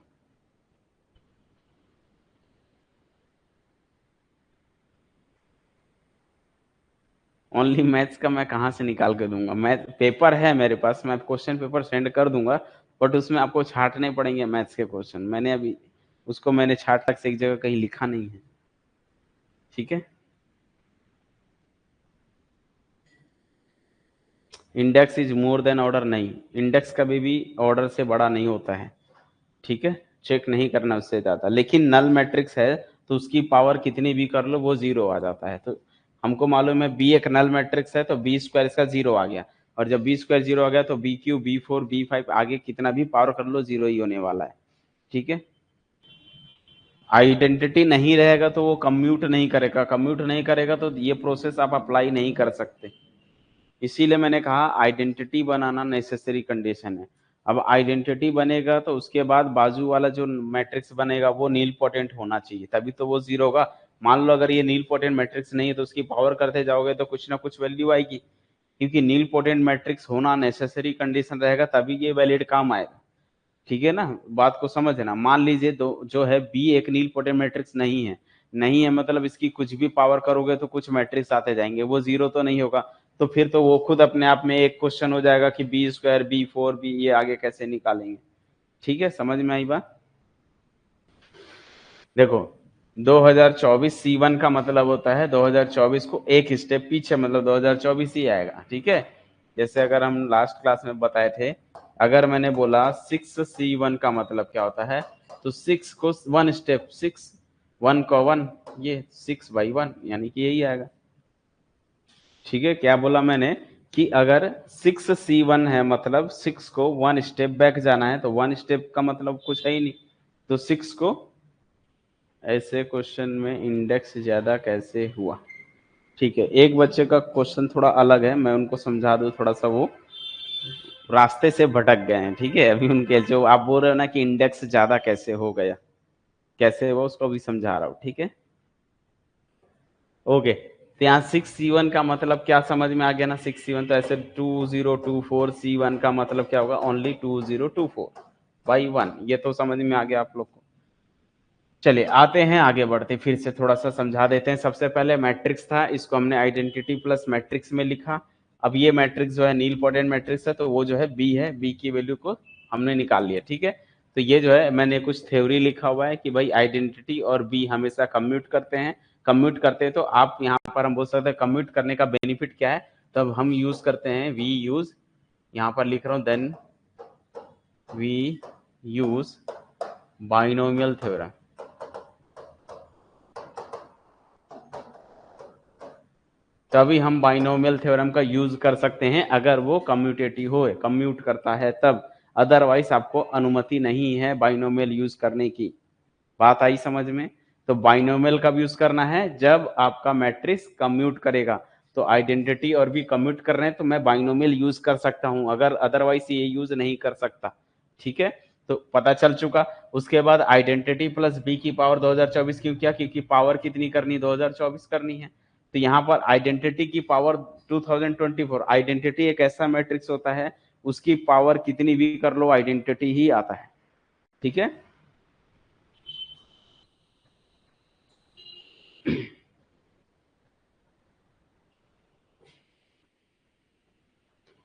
ओनली मैथ्स का मैं कहां से निकाल के दूंगा, मैथ पेपर है मेरे पास, मैं क्वेश्चन पेपर सेंड कर दूंगा, बट उसमें आपको छांटने पड़ेंगे मैथ्स के क्वेश्चन, मैंने अभी उसको मैंने छाट तक से एक जगह कहीं लिखा नहीं है, ठीक है। Index is more than order, नहीं, इंडेक्स कभी भी ऑर्डर से बड़ा नहीं होता है, ठीक है, चेक नहीं करना उससे ज्यादा। लेकिन नल मैट्रिक्स है तो उसकी पावर कितनी भी कर लो वो 0 आ जाता है। तो हमको मालूम है बी एक नल मैट्रिक्स है, तो बी स्क्वायर इसका 0 आ गया, और जब बी स्क्वायर 0 आ गया तो बी क्यू B4 B5 आगे कितना भी पावर कर लो 0 ही होने वाला है, ठीक है। आइडेंटिटी नहीं रहेगा तो वो कम्यूट नहीं करेगा, कम्यूट नहीं करेगा तो ये प्रोसेस आप अप्लाई नहीं कर सकते। इसीलिए मैंने कहा आइडेंटिटी बनाना नेसेसरी कंडीशन है। अब आइडेंटिटी बनेगा तो उसके बाद बाजू वाला जो मैट्रिक्स बनेगा वो नील पोटेंट होना चाहिए, तभी तो वो 0 होगा। मान लो अगर ये नील पोटेंट मैट्रिक्स नहीं है तो उसकी पावर करते जाओगे तो कुछ ना कुछ वैल्यू आएगी, क्योंकि नील पोटेंट मैट्रिक्स होना नेसेसरी कंडीशन रहेगा, तभी ये वैलिड काम आएगा, ठीक है ना। बात को समझना, मान लीजिए दो जो है बी एक नील पोटेंट मैट्रिक्स नहीं है, नहीं है मतलब इसकी कुछ भी पावर करोगे तो कुछ मैट्रिक्स आते जाएंगे, वो 0 तो नहीं होगा। तो फिर तो वो खुद अपने आप में एक क्वेश्चन हो जाएगा कि बी स्क्वायर B4 B ये आगे कैसे निकालेंगे, ठीक है, समझ में आई बात। देखो 2024 C1 का मतलब होता है 2024 को एक स्टेप पीछे, मतलब 2024 ही आएगा। ठीक है, जैसे अगर हम लास्ट क्लास में बताए थे, अगर मैंने बोला 6C1 का मतलब क्या होता है, तो 6 को 1 स्टेप, 6 1 को 1, ये 6/1 यानी कि यही आएगा। ठीक है, क्या बोला मैंने कि अगर 6C1 है मतलब 6 को 1 स्टेप बैक जाना है, तो 1 स्टेप का मतलब कुछ है ही नहीं, तो 6 को ऐसे क्वेश्चन में इंडेक्स ज्यादा कैसे हुआ। ठीक है, एक बच्चे का क्वेश्चन थोड़ा अलग है, मैं उनको समझा दूं, थोड़ा सा वो रास्ते से भटक गए हैं। ठीक है, अभी उनके जो आप बोल रहे हो ना कि इंडेक्स ज्यादा कैसे हो गया, कैसे हुआ उसको भी समझा रहा हूँ। ठीक है, ओके, तो यहाँ 6C1 का मतलब क्या समझ में आ गया ना, 6C1 तो ऐसे 2024 C1 का मतलब क्या होगा, ओनली 2024/1, ये तो समझ में आ गया आप लोग को। चलिए आते हैं आगे बढ़ते, फिर से थोड़ा सा समझा देते हैं। सबसे पहले मैट्रिक्स था, इसको हमने आइडेंटिटी प्लस मैट्रिक्स में लिखा। अब ये मैट्रिक्स जो है नील पोटेंट मैट्रिक्स है, तो वो जो है बी है, बी की वैल्यू को हमने निकाल लिया। ठीक है, तो ये जो है मैंने कुछ थ्योरी लिखा हुआ है कि भाई आइडेंटिटी और बी हमेशा कम्यूट करते हैं। कम्यूट करते हैं तो आप यहाँ पर हम बोल सकते हैं कम्यूट करने का बेनिफिट क्या है, तब हम यूज करते हैं, वी यूज, यहाँ पर लिख रहा हूँ, then we use binomial theorem. तभी हम बाइनोमियल थ्योरम का यूज कर सकते हैं अगर वो कम्यूटेटिव हो, कम्यूट करता है तब, अदरवाइज आपको अनुमति नहीं है बाइनोमियल यूज करने की। बात आई समझ में? तो बाइनोमियल कब यूज करना है, जब आपका मैट्रिक्स कम्यूट करेगा। तो आइडेंटिटी और भी कम्यूट कर रहे हैं तो मैं बाइनोमियल यूज कर सकता हूं, अगर अदरवाइज ये यूज नहीं कर सकता। ठीक है, तो पता चल चुका। उसके बाद आइडेंटिटी प्लस बी की पावर 2024 क्यों किया, क्योंकि पावर कितनी करनी, 2024 करनी है। तो यहाँ पर आइडेंटिटी की पावर 2024, आइडेंटिटी एक ऐसा मैट्रिक्स होता है उसकी पावर कितनी भी कर लो आइडेंटिटी ही आता है। ठीक है,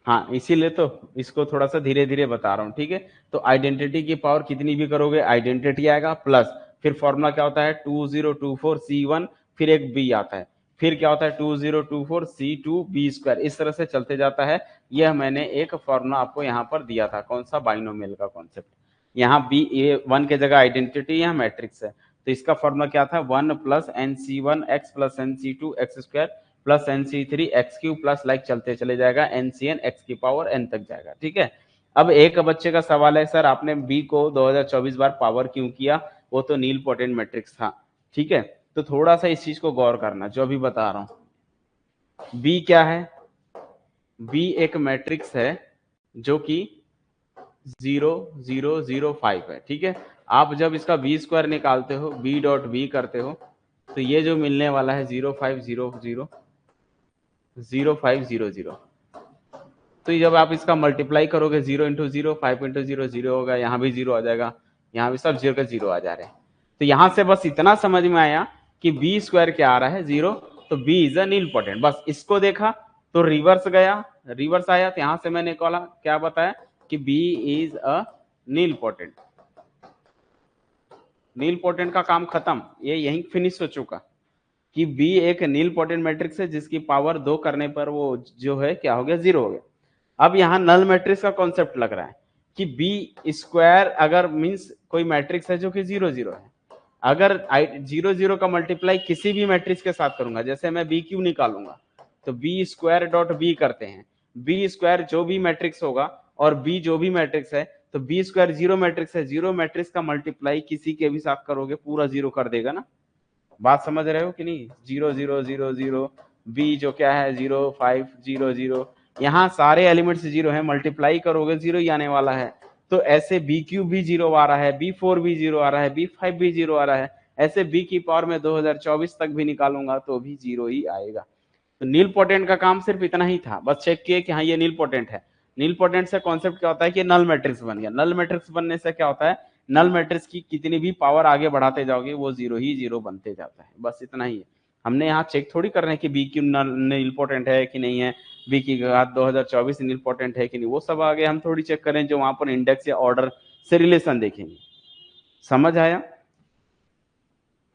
हाँ इसीलिए तो इसको थोड़ा सा धीरे धीरे बता रहा हूँ। ठीक है, तो आइडेंटिटी की पावर कितनी भी करोगे आइडेंटिटी आएगा, प्लस फिर फॉर्मूला क्या होता है 2024C1, फिर एक बी आता है, फिर क्या होता है 2024C2 B², इस तरह से चलते जाता है। यह मैंने एक फॉर्मूला आपको यहाँ पर दिया था, कौन सा, बाइनोमियल का कॉन्सेप्ट। यहाँ बी ए 1 के जगह आइडेंटिटी, यहाँ मैट्रिक्स है, तो इसका फॉर्मूला क्या था, 1 + NC1 x + NC2 x² plus NC3 x³ plus like चलते चले जाएगा, NCN x की पावर n तक जाएगा। ठीक है, अब एक बच्चे का सवाल है, सर आपने बी को 2024 बार पावर क्यों किया, वो तो नील पोटेंट मैट्रिक्स था। ठीक है, तो थोड़ा सा इस चीज को गौर करना जो अभी बता रहा हूं। बी क्या है, बी एक मैट्रिक्स है जो कि 0 0 0 5 है। ठीक है, आप जब इसका B² निकालते हो, B.B करते हो, तो ये जो मिलने वाला है 0500 तो जब आप इसका मल्टीप्लाई करोगे 0 × 0 5 × 0 0 होगा, यहाँ भी 0 आ जाएगा, यहाँ भी सब 0 के 0 आ जा रहे हैं। तो यहाँ से बस इतना समझ में आया कि B² क्या आ रहा है 0, तो B is a nilpotent. बस इसको देखा तो रिवर्स गया, रिवर्स आया, तो यहाँ से मैंने कहा क्या बताया कि B is a nilpotent. Nilpotent का काम खत्म, ये यहीं फिनिश हो चुका कि बी एक नील पोटेंट मैट्रिक्स है जिसकी पावर 2 करने पर वो जो है क्या हो गया, 0 हो गया। अब यहाँ नल मैट्रिक्स का कॉन्सेप्ट लग रहा है कि B² अगर मींस कोई मैट्रिक्स है जो कि 0 0 है, अगर 0 0 का मल्टीप्लाई किसी भी मैट्रिक्स के साथ करूंगा, जैसे मैं BQ निकालूंगा तो B².B करते हैं, B² जो भी मैट्रिक्स होगा और B जो भी मैट्रिक्स है, तो B² 0 मैट्रिक्स है, 0 मैट्रिक्स का मल्टीप्लाई किसी के भी साथ करोगे पूरा 0 कर देगा ना। बात समझ रहे हो कि नहीं, 0 0 0 0, बी जो क्या है 0 5 0 0, यहाँ सारे एलिमेंट्स 0 है, मल्टीप्लाई करोगे 0 ही आने वाला है। तो ऐसे B³ भी 0 आ रहा है, B4 भी 0 आ रहा है, B5 भी 0 आ रहा है, ऐसे B की पावर में 2024 तक भी निकालूंगा तो भी 0 ही आएगा। तो नील पोटेंट का काम सिर्फ इतना ही था, बस चेक किए कि हाँ ये नील पोटेंट है। नील पोटेंट से कॉन्सेप्ट क्या होता है कि नल मैट्रिक्स बन गया। नल मैट्रिक्स बनने से क्या होता है, नल मैट्रिक्स की कितनी भी पावर आगे बढ़ाते जाओगे वो 0 ही 0 बनते जाता है, बस इतना ही है। हमने यहाँ चेक थोड़ी कर रहे हैं कि बी क्यू नील पोटेंट है कि नहीं है, बी की घात 2024 नील पोटेंट है कि नहीं, वो सब आगे हम थोड़ी चेक करें, जो वहां पर इंडेक्स या ऑर्डर से रिलेशन देखेंगे। समझ आया?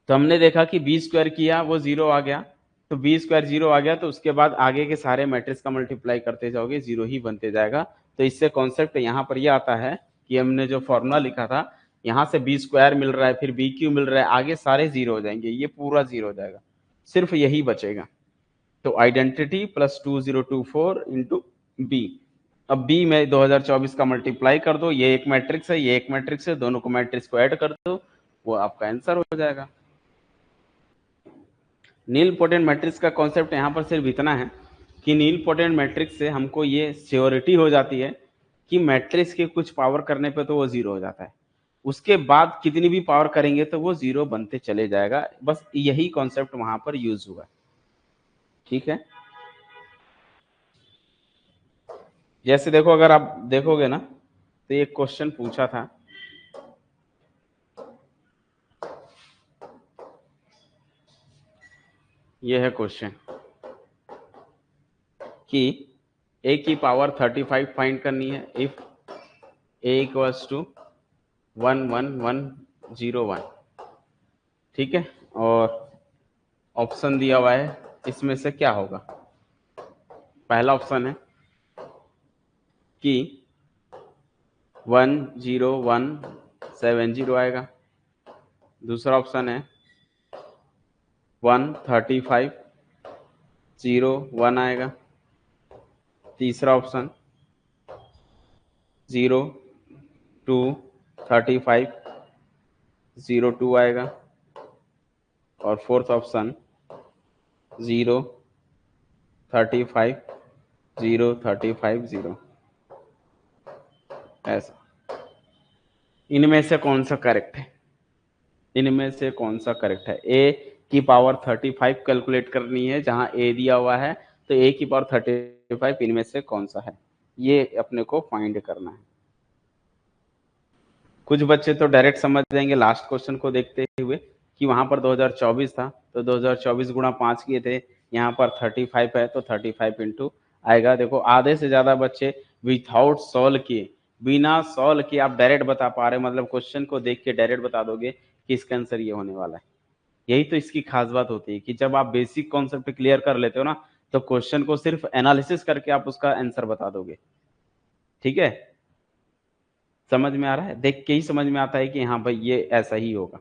तो हमने देखा कि बी स्क्वायर किया वो 0 आ गया, तो बी स्क्वायर 0 आ गया, तो उसके बाद आगे के सारे मैट्रिक्स का मल्टीप्लाई करते जाओगे 0 ही बनते जाएगा। तो इससे कॉन्सेप्ट यहाँ पर यह आता है कि हमने जो फॉर्मूला लिखा था, यहाँ से बी स्क्वायर मिल रहा है, फिर बी क्यू मिल रहा है, आगे सारे 0 हो जाएंगे, ये पूरा 0 हो जाएगा, सिर्फ यही बचेगा। तो आइडेंटिटी प्लस 2024 इंटू बी। अब बी में 2024 का मल्टीप्लाई कर दो, ये एक मैट्रिक्स है, ये एक मैट्रिक्स है, दोनों को मैट्रिक्स को ऐड कर दो, वो आपका आंसर हो जाएगा। नील पोटेंट मैट्रिक्स का कॉन्सेप्ट यहाँ पर सिर्फ इतना है कि नील पोटेंट मैट्रिक्स से हमको ये श्योरिटी हो जाती है कि मैट्रिक्स के कुछ पावर करने पे तो वो 0 हो जाता है, उसके बाद कितनी भी पावर करेंगे तो वो 0 बनते चले जाएगा। बस यही कॉन्सेप्ट वहां पर यूज हुआ। ठीक है, जैसे देखो, अगर आप देखोगे ना तो एक क्वेश्चन पूछा था, ये है क्वेश्चन कि a की पावर 35 फाइंड करनी है इफ a इक्वल्स टू 11101। ठीक है, और ऑप्शन दिया हुआ है, इसमें से क्या होगा। पहला ऑप्शन है कि 10170 आएगा, दूसरा ऑप्शन है 13501 आएगा, तीसरा ऑप्शन 023502 आएगा, और फोर्थ ऑप्शन 035035 ऐसा। इनमें से कौन सा करेक्ट है, इनमें से कौन सा करेक्ट है। ए की पावर 35 कैलकुलेट करनी है, जहां ए दिया हुआ है, तो ए की पावर 35 इनमें से कौन सा है, ये अपने को फाइंड करना है। कुछ बच्चे तो डायरेक्ट समझ जाएंगे लास्ट क्वेश्चन को देखते हुए कि वहां पर 2024 था, तो 2024 गुणा 5 किए थे, यहाँ पर 35 है तो 35 इंटू आएगा। देखो आधे से ज्यादा बच्चे विथआउट सॉल्व किए, बिना सॉल्व किए आप डायरेक्ट बता पा रहे, मतलब क्वेश्चन को देख के डायरेक्ट बता दोगे कि इसका आंसर ये होने वाला है। यही तो इसकी खास बात होती है कि जब आप बेसिक कॉन्सेप्ट क्लियर कर लेते हो ना, तो क्वेश्चन को सिर्फ एनालिसिस करके आप उसका आंसर बता दोगे। ठीक है, समझ में आ रहा है, देख के ही समझ में आता है कि हाँ भाई ये ऐसा ही होगा।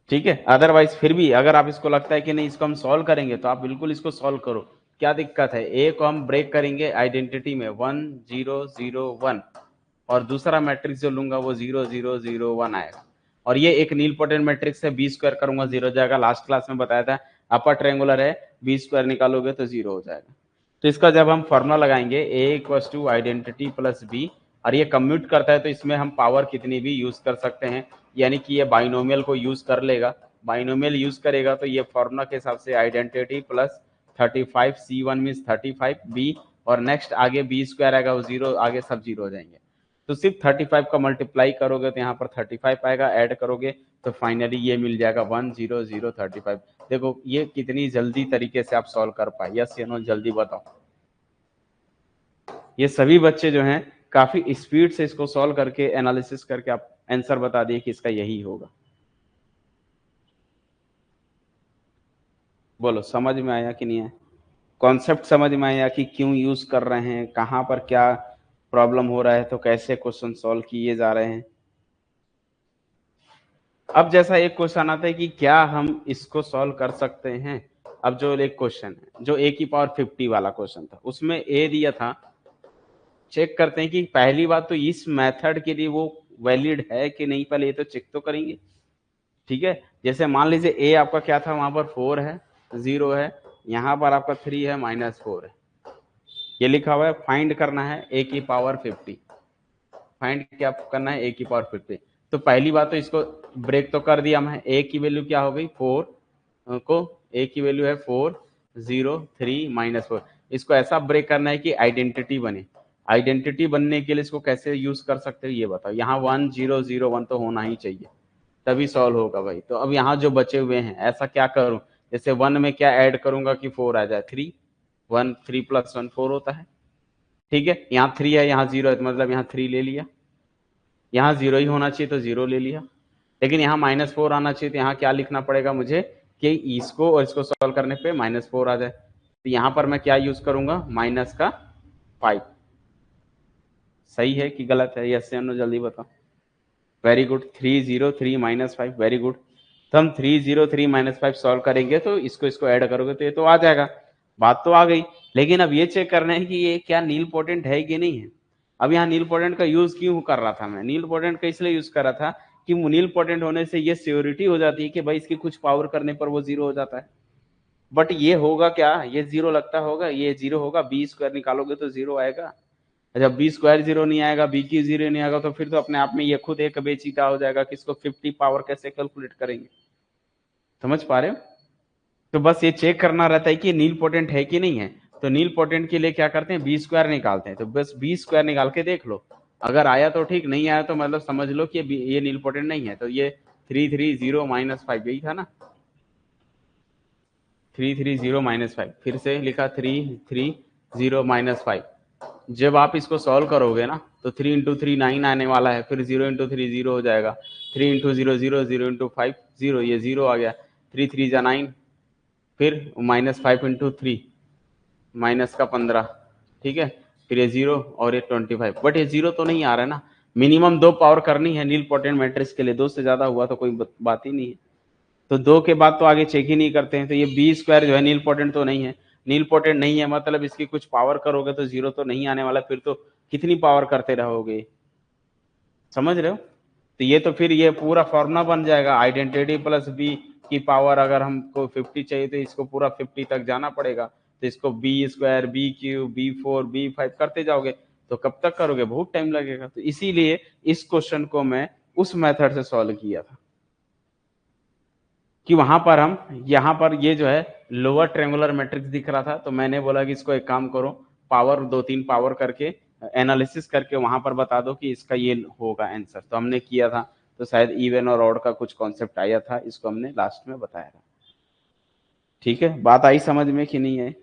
ठीक है, अदरवाइज फिर भी अगर आप इसको लगता है कि नहीं इसको हम सॉल्व करेंगे, तो आप बिल्कुल इसको सॉल्व करो, क्या दिक्कत है। ए को हम ब्रेक करेंगे आइडेंटिटी में 1001, और दूसरा मैट्रिक्स जो लूंगा वो 0001 आएगा, और ये एक नील पोटेंट मैट्रिक्स है, बी स्क्वायर करूंगा 0 हो जाएगा, लास्ट क्लास में बताया था अपर ट्रायंगुलर है, बी स्क्वायर निकालोगे तो 0 हो जाएगा। तो इसका जब हम फॉर्मूला लगाएंगे A equals to identity plus B, और ये कम्यूट करता है तो इसमें हम पावर कितनी भी यूज कर सकते हैं, यानी कि ये बाइनोमियल को यूज कर लेगा, बाइनोमियल यूज करेगा तो ये फॉर्मूला के हिसाब से identity plus 35 C1 means 35 B, और नेक्स्ट आगे बी स्क्वायर आएगा वो 0, आगे सब 0 हो जाएंगे। तो सिर्फ 35 का मल्टीप्लाई करोगे तो यहाँ पर 35 आएगा, ऐड करोगे तो फाइनली ये मिल जाएगा 10035। देखो ये कितनी जल्दी तरीके से आप सॉल्व कर पाए, यस या नो जल्दी बताओ। ये सभी बच्चे जो हैं काफी स्पीड से इसको सॉल्व करके एनालिसिस करके आप आंसर बता दिए कि इसका यही होगा। बोलो समझ में आया कि नहीं है, कॉन्सेप्ट समझ में आया कि क्यों यूज कर रहे हैं, कहाँ पर क्या प्रॉब्लम हो रहा है, तो कैसे क्वेश्चन सॉल्व किए जा रहे हैं। अब जैसा एक क्वेश्चन आता है कि क्या हम इसको सॉल्व कर सकते हैं। अब जो एक क्वेश्चन है जो ए की पावर 50 वाला क्वेश्चन था, उसमें ए दिया था, चेक करते हैं कि पहली बात तो इस मेथड के लिए वो वैलिड है कि नहीं, पहले ये तो चेक तो करेंगे। ठीक है, जैसे मान लीजिए ए आपका क्या था, वहां पर 4 है, 0 है, यहाँ पर आपका 3 है, -4 है, ये लिखा हुआ है फाइंड करना है ए की पावर 50। फाइंड क्या करना है, ए की पावर 50। तो पहली बात तो इसको ब्रेक तो कर दिया मैं, ए की वैल्यू क्या हो गई 4 को, ए की वैल्यू है 403 -4। इसको ऐसा ब्रेक करना है कि आइडेंटिटी बने। आइडेंटिटी बनने के लिए इसको कैसे यूज कर सकते हो ये बताओ। यहाँ 1001 तो होना ही चाहिए तभी सॉल्व होगा भाई। तो अब यहाँ जो बचे हुए हैं ऐसा क्या करूं, जैसे 1 में क्या ऐड करूंगा कि 4 आ जाए, 3, 1 3 + 1 4 होता है। ठीक है, यहाँ 3 है, यहाँ 0 है, तो मतलब यहाँ 3 ले लिया, यहाँ 0 ही होना चाहिए तो 0 ले लिया। लेकिन यहाँ -4 आना चाहिए, तो यहाँ क्या लिखना पड़ेगा मुझे कि इसको और इसको सॉल्व करने पे -4 आ जाए। तो यहाँ पर मैं क्या यूज करूंगा, -5। सही है कि गलत है? यस या नो जल्दी बताओ। Very good, 303 -5, very good. तो हम 303 -5 सॉल्व करेंगे तो इसको इसको ऐड करोगे तो ये तो आ जाएगा। बात तो आ गई, लेकिन अब ये चेक करना है कि ये क्या नील पोटेंट है कि नहीं है। अब यहाँ नील पोटेंट का यूज क्यों कर रहा था मैं, नील पोटेंट का इसलिए यूज कर रहा था कि नील पोटेंट होने से ये श्योरिटी हो जाती है कि भाई इसकी कुछ पावर करने पर वो जीरो हो जाता है। बट ये होगा क्या, ये जीरो लगता होगा, ये जीरो होगा, बी स्क्वायर निकालोगे तो जीरो आएगा। जब बी स्क्वायर जीरो नहीं आएगा, बी की जीरो नहीं आएगा, तो फिर तो अपने आप में ये खुद एक बेचीता हो जाएगा कि इसको 50 पावर कैसे कैलकुलेट करेंगे। समझ पा रहे हो? तो बस ये चेक करना रहता है कि नील पोटेंट है कि नहीं है। तो नील पोटेंट के लिए क्या करते हैं, बी स्क्वायर निकालते हैं। तो बस बी स्क्वायर निकाल के देख लो, अगर आया तो ठीक, नहीं आया तो मतलब समझ लो कि ये नील पोटेंट नहीं है। तो ये 330 -5 यही था ना, 330 -5, फिर से लिखा 330 -5। जब आप इसको सॉल्व करोगे ना तो 3 इंटू 3 9 आने वाला है, फिर 0 इंटू 3 0 हो जाएगा, 3 इंटू 0 0, 0 इंटू 5 0, ये 0 आ गया, 3 3 जा 9, फिर -5 इंटू 3 माइनस का 15, ठीक है, फिर ये 0 और ये 25। बट ये 0 तो नहीं आ रहा है ना, मिनिमम 2 पावर करनी है नील पोटेंट मैट्रिक्स के लिए, 2 से ज्यादा हुआ तो कोई बात ही नहीं है। तो 2 के बाद तो आगे चेक ही नहीं करते हैं। तो ये बी स्क्वायर जो है नील पोटेंट तो नहीं है, नील पोटेंट नहीं है मतलब इसकी कुछ पावर करोगे तो 0 तो नहीं आने वाला, फिर तो कितनी पावर करते रहोगे। समझ रहे हो? तो ये तो फिर ये पूरा फॉर्मूला बन जाएगा, आइडेंटिटी प्लस बी की पावर अगर हमको 50 चाहिए तो इसको पूरा 50 तक जाना पड़ेगा। तो इसको बी स्क्वायर, बी क्यूब, बी4, बी5 करते जाओगे तो कब तक करोगे, बहुत टाइम लगेगा। तो इसीलिए इस क्वेश्चन को मैं उस मेथड से सॉल्व किया था कि वहां पर हम, यहाँ पर ये जो है लोअर ट्रेंगुलर मैट्रिक्स दिख रहा था, तो मैंने बोला कि इसको एक काम करो, पावर 2-3 पावर करके एनालिसिस करके वहां पर बता दो कि इसका ये होगा आंसर। तो हमने किया था, तो शायद इवन और ऑड का कुछ कॉन्सेप्ट आया था, इसको हमने लास्ट में बताया था। ठीक है, बात आई समझ में कि नहीं है?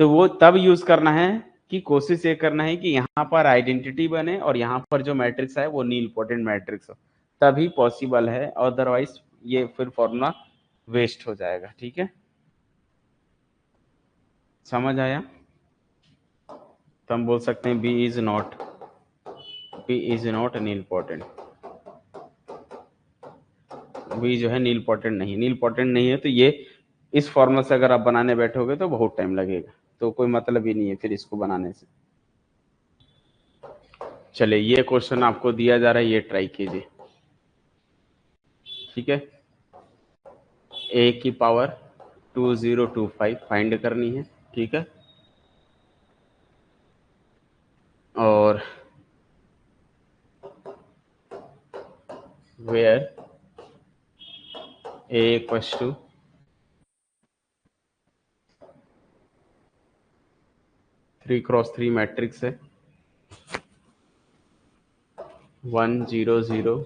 तो वो तब यूज करना है कि कोशिश ये करना है कि यहाँ पर आइडेंटिटी बने और यहाँ पर जो मैट्रिक्स है वो नील पोटेंट मैट्रिक्स हो, तभी पॉसिबल है, अदरवाइज ये फिर फॉर्मूला वेस्ट हो जाएगा। ठीक है, समझ आया? तो हम बोल सकते हैं B is not nilpotent, B जो है नील पोटेंट नहीं, नील पोटेंट नहीं है तो ये इस फॉर्मूला से अगर आप बनाने बैठोगे तो बहुत टाइम लगेगा, तो कोई मतलब ही नहीं है फिर इसको बनाने से। चलिए, ये क्वेश्चन आपको दिया जा रहा है, ये ट्राई कीजिए। ठीक है, ए की पावर 2025 फाइंड करनी है। ठीक है, और where A equals to 3x3 matrix है, 1 0 0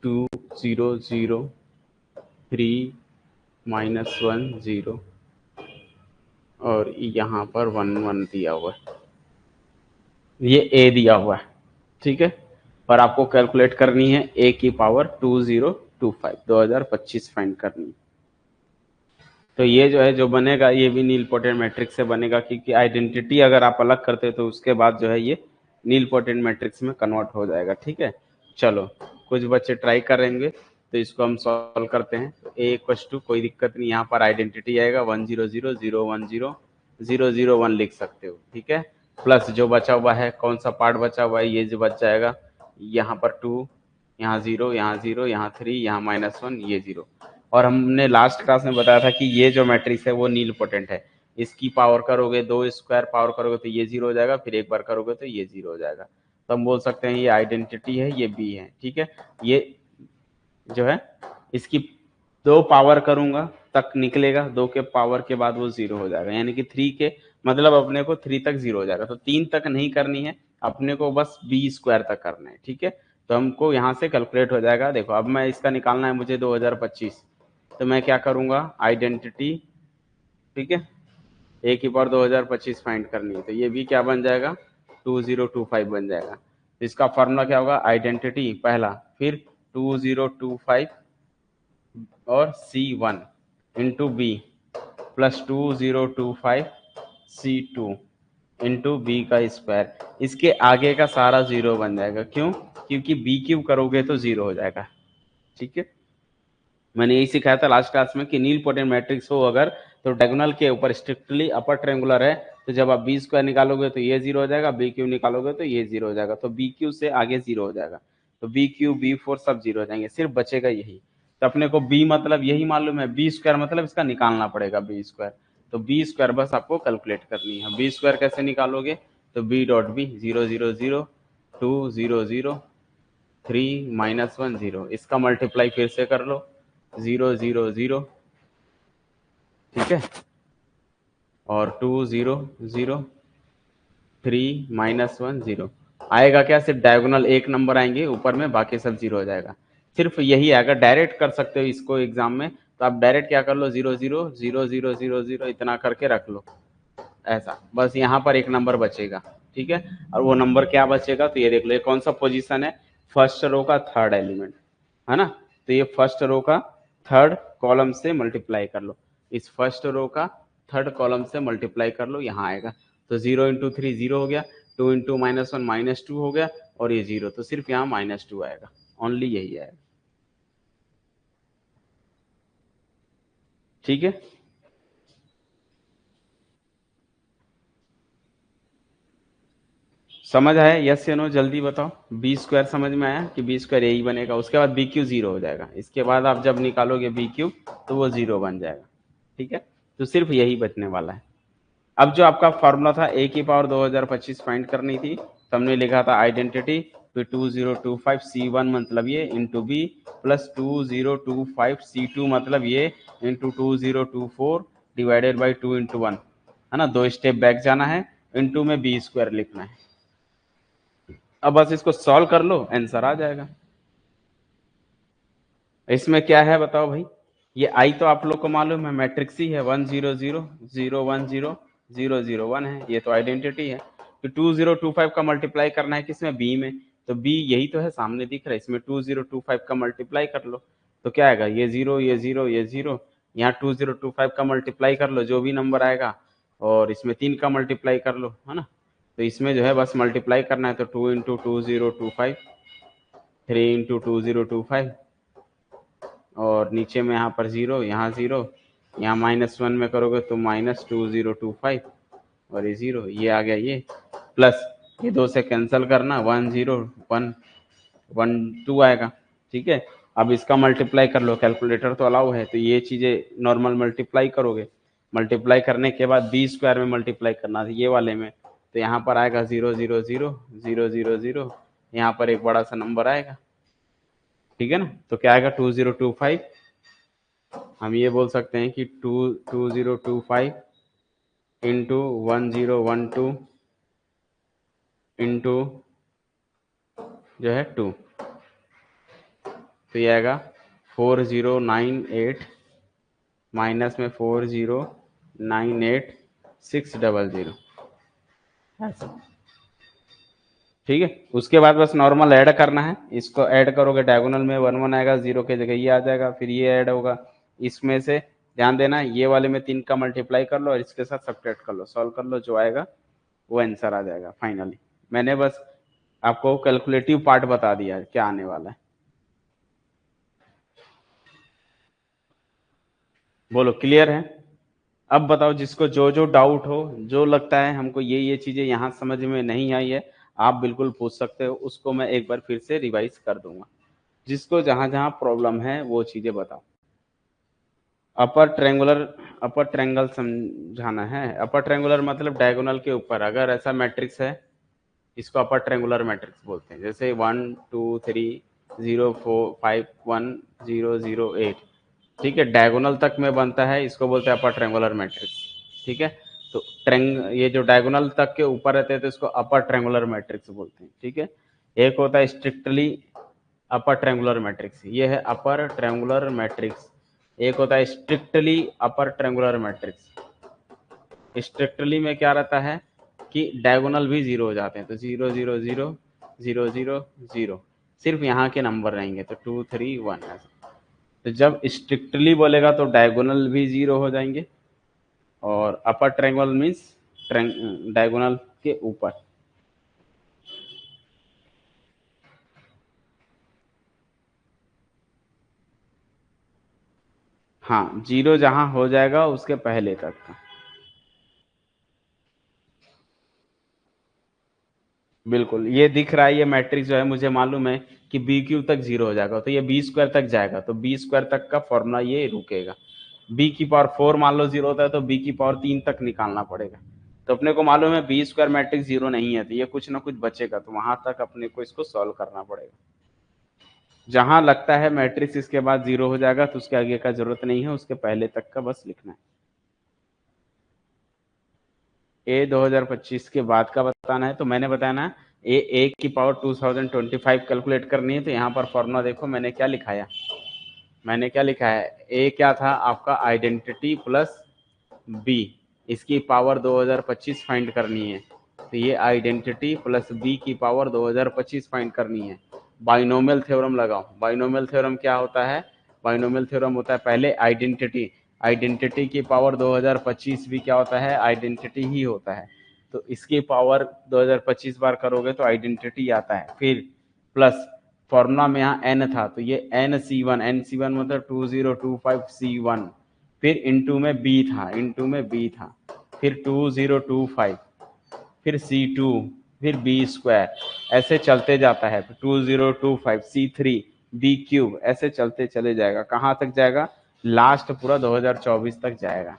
2 0 0 3 -1 0 और यहाँ पर 1 1 दिया हुआ है, ये ए दिया हुआ है। ठीक है, और आपको कैलकुलेट करनी है ए की पावर 2025 फाइंड करनी है। तो ये जो है जो बनेगा ये भी नील पोटेंट मैट्रिक्स से बनेगा, क्योंकि आइडेंटिटी अगर आप अलग करते हो तो उसके बाद जो है ये नील पोटेंट मैट्रिक्स में कन्वर्ट हो जाएगा। ठीक है, चलो कुछ बच्चे ट्राई करेंगे तो इसको हम सॉल्व करते हैं। तो ए इक्वल टू, कोई दिक्कत नहीं, यहाँ पर आइडेंटिटी आएगा 1 0 0 0 1 0 0 0 1 लिख सकते हो। ठीक है, प्लस जो बचा हुआ है, कौन सा पार्ट बचा हुआ है, ये जो बच जाएगा, यहाँ पर 2, यहाँ 0, यहाँ 0, यहाँ 3, यहाँ -1, ये 0। और हमने लास्ट क्लास में बताया था कि ये जो मैट्रिक्स है वो नील पोटेंट है, इसकी पावर करोगे 2 स्क्वायर पावर करोगे तो ये 0 हो जाएगा, फिर एक बार करोगे तो ये 0 हो जाएगा। तो हम बोल सकते हैं ये आइडेंटिटी है, ये बी है। ठीक है, ये जो है इसकी 2 पावर करूंगा तक निकलेगा, 2 के पावर के बाद वो 0 हो जाएगा, यानी कि 3 के मतलब अपने को 3 तक 0 हो जाएगा। तो 3 तक नहीं करनी है अपने को, बस बी स्क्वायर तक करना है। ठीक है, तो हमको यहाँ से कैलकुलेट हो जाएगा। देखो अब मैं इसका निकालना है मुझे 2025, तो मैं क्या करूंगा, आइडेंटिटी, ठीक है, ए की पावर 2025 फाइंड करनी है, तो ये भी क्या बन जाएगा 2025 बन जाएगा। तो इसका फॉर्मूला क्या होगा, आइडेंटिटी पहला, फिर 2025 और C1 into B plus 2025 C2 into B का स्क्वायर। इसके आगे का सारा जीरो बन जाएगा, क्यों, क्योंकि बी क्यूब करोगे तो जीरो हो जाएगा। ठीक है, मैंने यही सिखाया था लास्ट क्लास में कि नील पोटेंट मैट्रिक्स हो अगर, तो डायगोनल के ऊपर स्ट्रिक्टली अपर ट्रायंगुलर है, तो जब आप बी स्क्वायर निकालोगे तो ये जीरो हो जाएगा, बी क्यू निकालोगे तो ये जीरो हो जाएगा, तो बी क्यू से आगे जीरो हो जाएगा, तो बी क्यू बी फोर सब जीरो हो जाएंगे, सिर्फ बचेगा यही। तो अपने को बी मतलब यही मालूम है, बी स्क्वायर मतलब इसका निकालना पड़ेगा बी स्क्वायर, तो बी स्क्वायर बस आपको कैलकुलेट करनी है। बी स्क्वायर कैसे निकालोगे, तो बी डॉट बी 0 0 0 2 0 0 3 -1 0, इसका मल्टीप्लाई फिर से कर लो 0 0 0, ठीक है, और 2 0 0 3 -1 0 आएगा क्या, सिर्फ डायगोनल एक नंबर आएंगे ऊपर में, बाकी सब जीरो हो जाएगा। सिर्फ यही है, अगर डायरेक्ट कर सकते हो इसको एग्जाम में तो आप डायरेक्ट क्या कर लो 0 0 0 0 0 0 इतना करके रख लो, ऐसा, बस यहाँ पर एक नंबर बचेगा। ठीक है, और वो नंबर क्या बचेगा, तो ये देख लो, ये कौन सा पोजीशन है, फर्स्ट रो का थर्ड एलिमेंट है ना, तो ये फर्स्ट रो का थर्ड कॉलम से मल्टीप्लाई कर लो, इस फर्स्ट रो का थर्ड कॉलम से मल्टीप्लाई कर लो, यहाँ आएगा, तो 0 × 3 0 हो गया, 2 × -1 -2 हो गया, और ये जीरो, तो सिर्फ यहाँ -2 आएगा, ओनली यही आएगा। ठीक है, समझ आया, यस या नो, जल्दी बताओ, बी स्क्वायर समझ में आया कि बी स्क्वायर यही बनेगा, उसके बाद बी क्यू जीरो हो जाएगा, इसके बाद आप जब निकालोगे बी क्यू तो वो जीरो बन जाएगा। ठीक है, तो सिर्फ यही बचने वाला है। अब जो आपका फॉर्मूला था ए की पावर 2025 फाइंड करनी थी, तो हमने लिखा था आइडेंटिटी, फिर 2025 C1 मतलब ये इंटू बी प्लस 2025 C2 मतलब ये इंटू 2024 डिवाइडेड बाई 2 × 1, है ना, दो स्टेप बैक जाना है, इंटू में बी स्क्वायर लिखना है। अब बस इसको सॉल्व कर लो, आंसर आ जाएगा। इसमें क्या है बताओ भाई, ये आई तो आप लोग को मालूम है, मैट्रिक्स ही है, 1 0 0 0 1 0 0 0 1 है, ये तो आइडेंटिटी है। तो 2025 का मल्टीप्लाई करना है किसमें, बी में, तो बी यही तो है सामने दिख रहा है, इसमें 2025 का मल्टीप्लाई कर लो, तो क्या आएगा, ये जीरो ये जीरो ये जीरो, यहाँ 2025 का मल्टीप्लाई कर लो जो भी नंबर आएगा, और इसमें 3 का मल्टीप्लाई कर लो, है ना, तो इसमें जो है बस मल्टीप्लाई करना है, तो 2 × 2025 3 × 2025, और नीचे में यहाँ पर जीरो, यहाँ जीरो, यहाँ -1 में करोगे तो -2025, और ये जीरो, ये आ गया, ये प्लस ये दो से कैंसिल करना, 1 0 1 1 2 आएगा। ठीक है, अब इसका मल्टीप्लाई कर लो, कैलकुलेटर तो अलाउ है, तो ये चीजें नॉर्मल मल्टीप्लाई करोगे, मल्टीप्लाई करने के बाद बी स्क्वायर में मल्टीप्लाई करना था ये वाले में, तो यहाँ पर आएगा 0 0 0 0 0 0, यहाँ पर एक बड़ा सा नंबर आएगा। ठीक है ना, तो क्या आएगा 2025, हम ये बोल सकते हैं कि 2025 इंटू 1012 इंटू जो है 2, तो ये आएगा 4098 माइनस में 4098600, ऐसा। ठीक है, उसके बाद बस नॉर्मल ऐड करना है, इसको ऐड करोगे डायगोनल में 1 1 आएगा, जीरो के जगह ये आ जाएगा, फिर ये ऐड होगा, इसमें से ध्यान देना ये वाले में 3 का मल्टीप्लाई कर लो और इसके साथ सब्ट्रैक्ट कर लो, सॉल्व कर लो, जो आएगा वो आंसर आ जाएगा फाइनली। मैंने बस आपको कैलकुलेटिव पार्ट बता दिया क्या आने वाला है। बोलो क्लियर है? अब बताओ जिसको जो जो डाउट हो, जो लगता है हमको ये चीजें यहाँ समझ में नहीं आई है, आप बिल्कुल पूछ सकते हो, उसको मैं एक बार फिर से रिवाइज कर दूंगा। जिसको जहां जहां प्रॉब्लम है वो चीजें बताओ। अपर ट्रायंगल समझाना है, अपर ट्रायंगुलर मतलब डायगोनल के ऊपर अगर ऐसा मैट्रिक्स है, इसको अपर ट्रायंगुलर मैट्रिक्स बोलते हैं, जैसे 1 2 3 0 4 5 1 0 0 8, ठीक है, डायगोनल तक में बनता है, इसको बोलते हैं अपर ट्रायंगुलर मैट्रिक्स। ठीक है, तो ये जो डायगोनल तक के ऊपर रहते हैं तो इसको अपर ट्रायंगुलर मैट्रिक्स बोलते हैं। ठीक है, एक होता है स्ट्रिक्टली अपर ट्रायंगुलर मैट्रिक्स, ये है अपर ट्रायंगुलर मैट्रिक्स, एक होता है strictly upper triangular matrix. Strictly में क्या रहता है कि डायगोनल भी जीरो हो जाते हैं, तो 0 0 0 0 0 0, सिर्फ यहाँ के नंबर रहेंगे, तो 2 3 1 ऐसे। तो जब स्ट्रिक्टली बोलेगा तो डायगोनल भी जीरो हो जाएंगे, और अपर ट्रायंगल मीन्स डायगोनल के ऊपर। हाँ, जीरो जहां हो जाएगा उसके पहले तक का। बिल्कुल, ये दिख रहा है, ये मैट्रिक्स जो है मुझे मालूम है कि बी क्यू तक जीरो हो जाएगा, तो ये बी स्क्वायर तक जाएगा, तो बी स्क्वायर तक का फॉर्मूला ये रुकेगा। बी की पावर 4 मान लो जीरो होता है, तो बी की पावर 3 तक निकालना पड़ेगा। तो अपने को मालूम है बी स्क्वायर मैट्रिक्स जीरो नहीं है, तो ये कुछ ना कुछ बचेगा, तो वहां तक अपने को इसको सॉल्व करना पड़ेगा। जहां लगता है मैट्रिक्स इसके बाद जीरो हो जाएगा, तो उसके आगे का जरूरत नहीं है, उसके पहले तक का बस लिखना है। ए 2025 के बाद का बताना है, तो मैंने बताया ना, ए की पावर 2025 कैलकुलेट करनी है, तो यहाँ पर फॉर्मूला देखो मैंने क्या लिखाया, मैंने क्या लिखा है, ए क्या था आपका आइडेंटिटी प्लस बी, इसकी पावर 2025 फाइंड करनी है, तो ये आइडेंटिटी प्लस बी की पावर 2025 फाइंड करनी है। बाइनोमियल थ्योरम लगाओ। बाइनोमियल थ्योरम क्या होता है, बाइनोमियल थ्योरम होता है पहले आइडेंटिटी, आइडेंटिटी की पावर 2025 भी क्या होता है, आइडेंटिटी ही होता है, तो इसकी पावर 2025 बार करोगे तो आइडेंटिटी आता है, फिर प्लस फॉर्मूला में यहाँ एन था, तो ये एन सी वन मतलब 2025 C1, फिर इनटू में बी था, इनटू में बी था, फिर 2025, फिर C2, फिर बी स्क्वायर, ऐसे चलते जाता है, 2025 C3 बी क्यूब, ऐसे चलते चले जाएगा, कहाँ तक जाएगा, लास्ट पूरा 2024 तक जाएगा,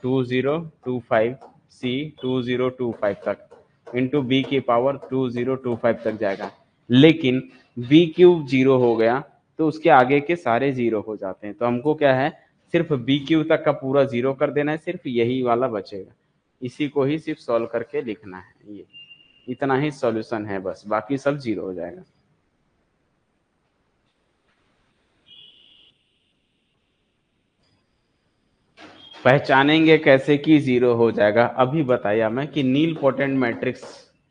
2025 C 2025 तक इंटू बी की पावर 2025 तक जाएगा। लेकिन बी क्यूब जीरो हो गया तो उसके आगे के सारे जीरो हो जाते हैं, तो हमको क्या है, सिर्फ बी क्यूब तक का पूरा जीरो कर देना है, सिर्फ यही वाला बचेगा, इसी को ही सिर्फ सॉल्व करके लिखना है, ये इतना ही सॉल्यूशन है बस, बाकी सब जीरो हो जाएगा। पहचानेंगे कैसे कि जीरो हो जाएगा, अभी बताया मैं कि नील पोटेंट मैट्रिक्स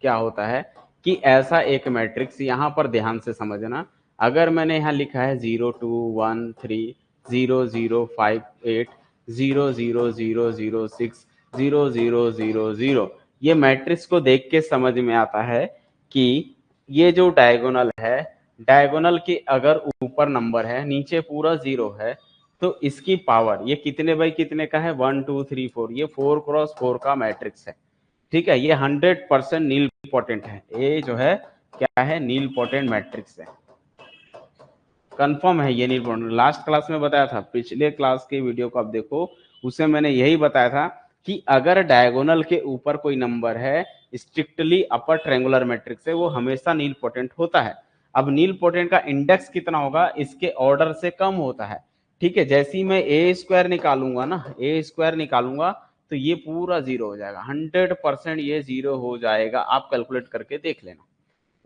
क्या होता है, कि ऐसा एक मैट्रिक्स, यहां पर ध्यान से समझना, अगर मैंने यहाँ लिखा है 0 2 1 3 0 0 5 8 0 0 0 0 6 0 0 0 0, ये मैट्रिक्स को देख के समझ में आता है कि ये जो डायगोनल है, डायगोनल के अगर ऊपर नंबर है, नीचे पूरा जीरो है, तो इसकी पावर ये कितने बाई कितने का है, 1 2 3 4, ये 4x4 का मैट्रिक्स है, ठीक है, ये 100% नील पोटेंट है, ये जो है क्या है, नील पोटेंट मैट्रिक्स है, कंफर्म है ये नील पोटेंट। लास्ट क्लास में बताया था, पिछले क्लास के वीडियो को आप देखो, उसे मैंने यही बताया था कि अगर डायगोनल के ऊपर कोई नंबर है, स्ट्रिक्टली अपर ट्रायंगुलर मैट्रिक्स है, वो हमेशा नील पोटेंट होता है। अब नील पोटेंट का इंडेक्स कितना होगा, इसके ऑर्डर से कम होता है, ठीक है, जैसे ही मैं ए स्क्वायर निकालूंगा ना, ए स्क्वायर निकालूंगा, तो ये पूरा जीरो हो जाएगा, 100% ये जीरो हो जाएगा, आप कैलकुलेट करके देख लेना।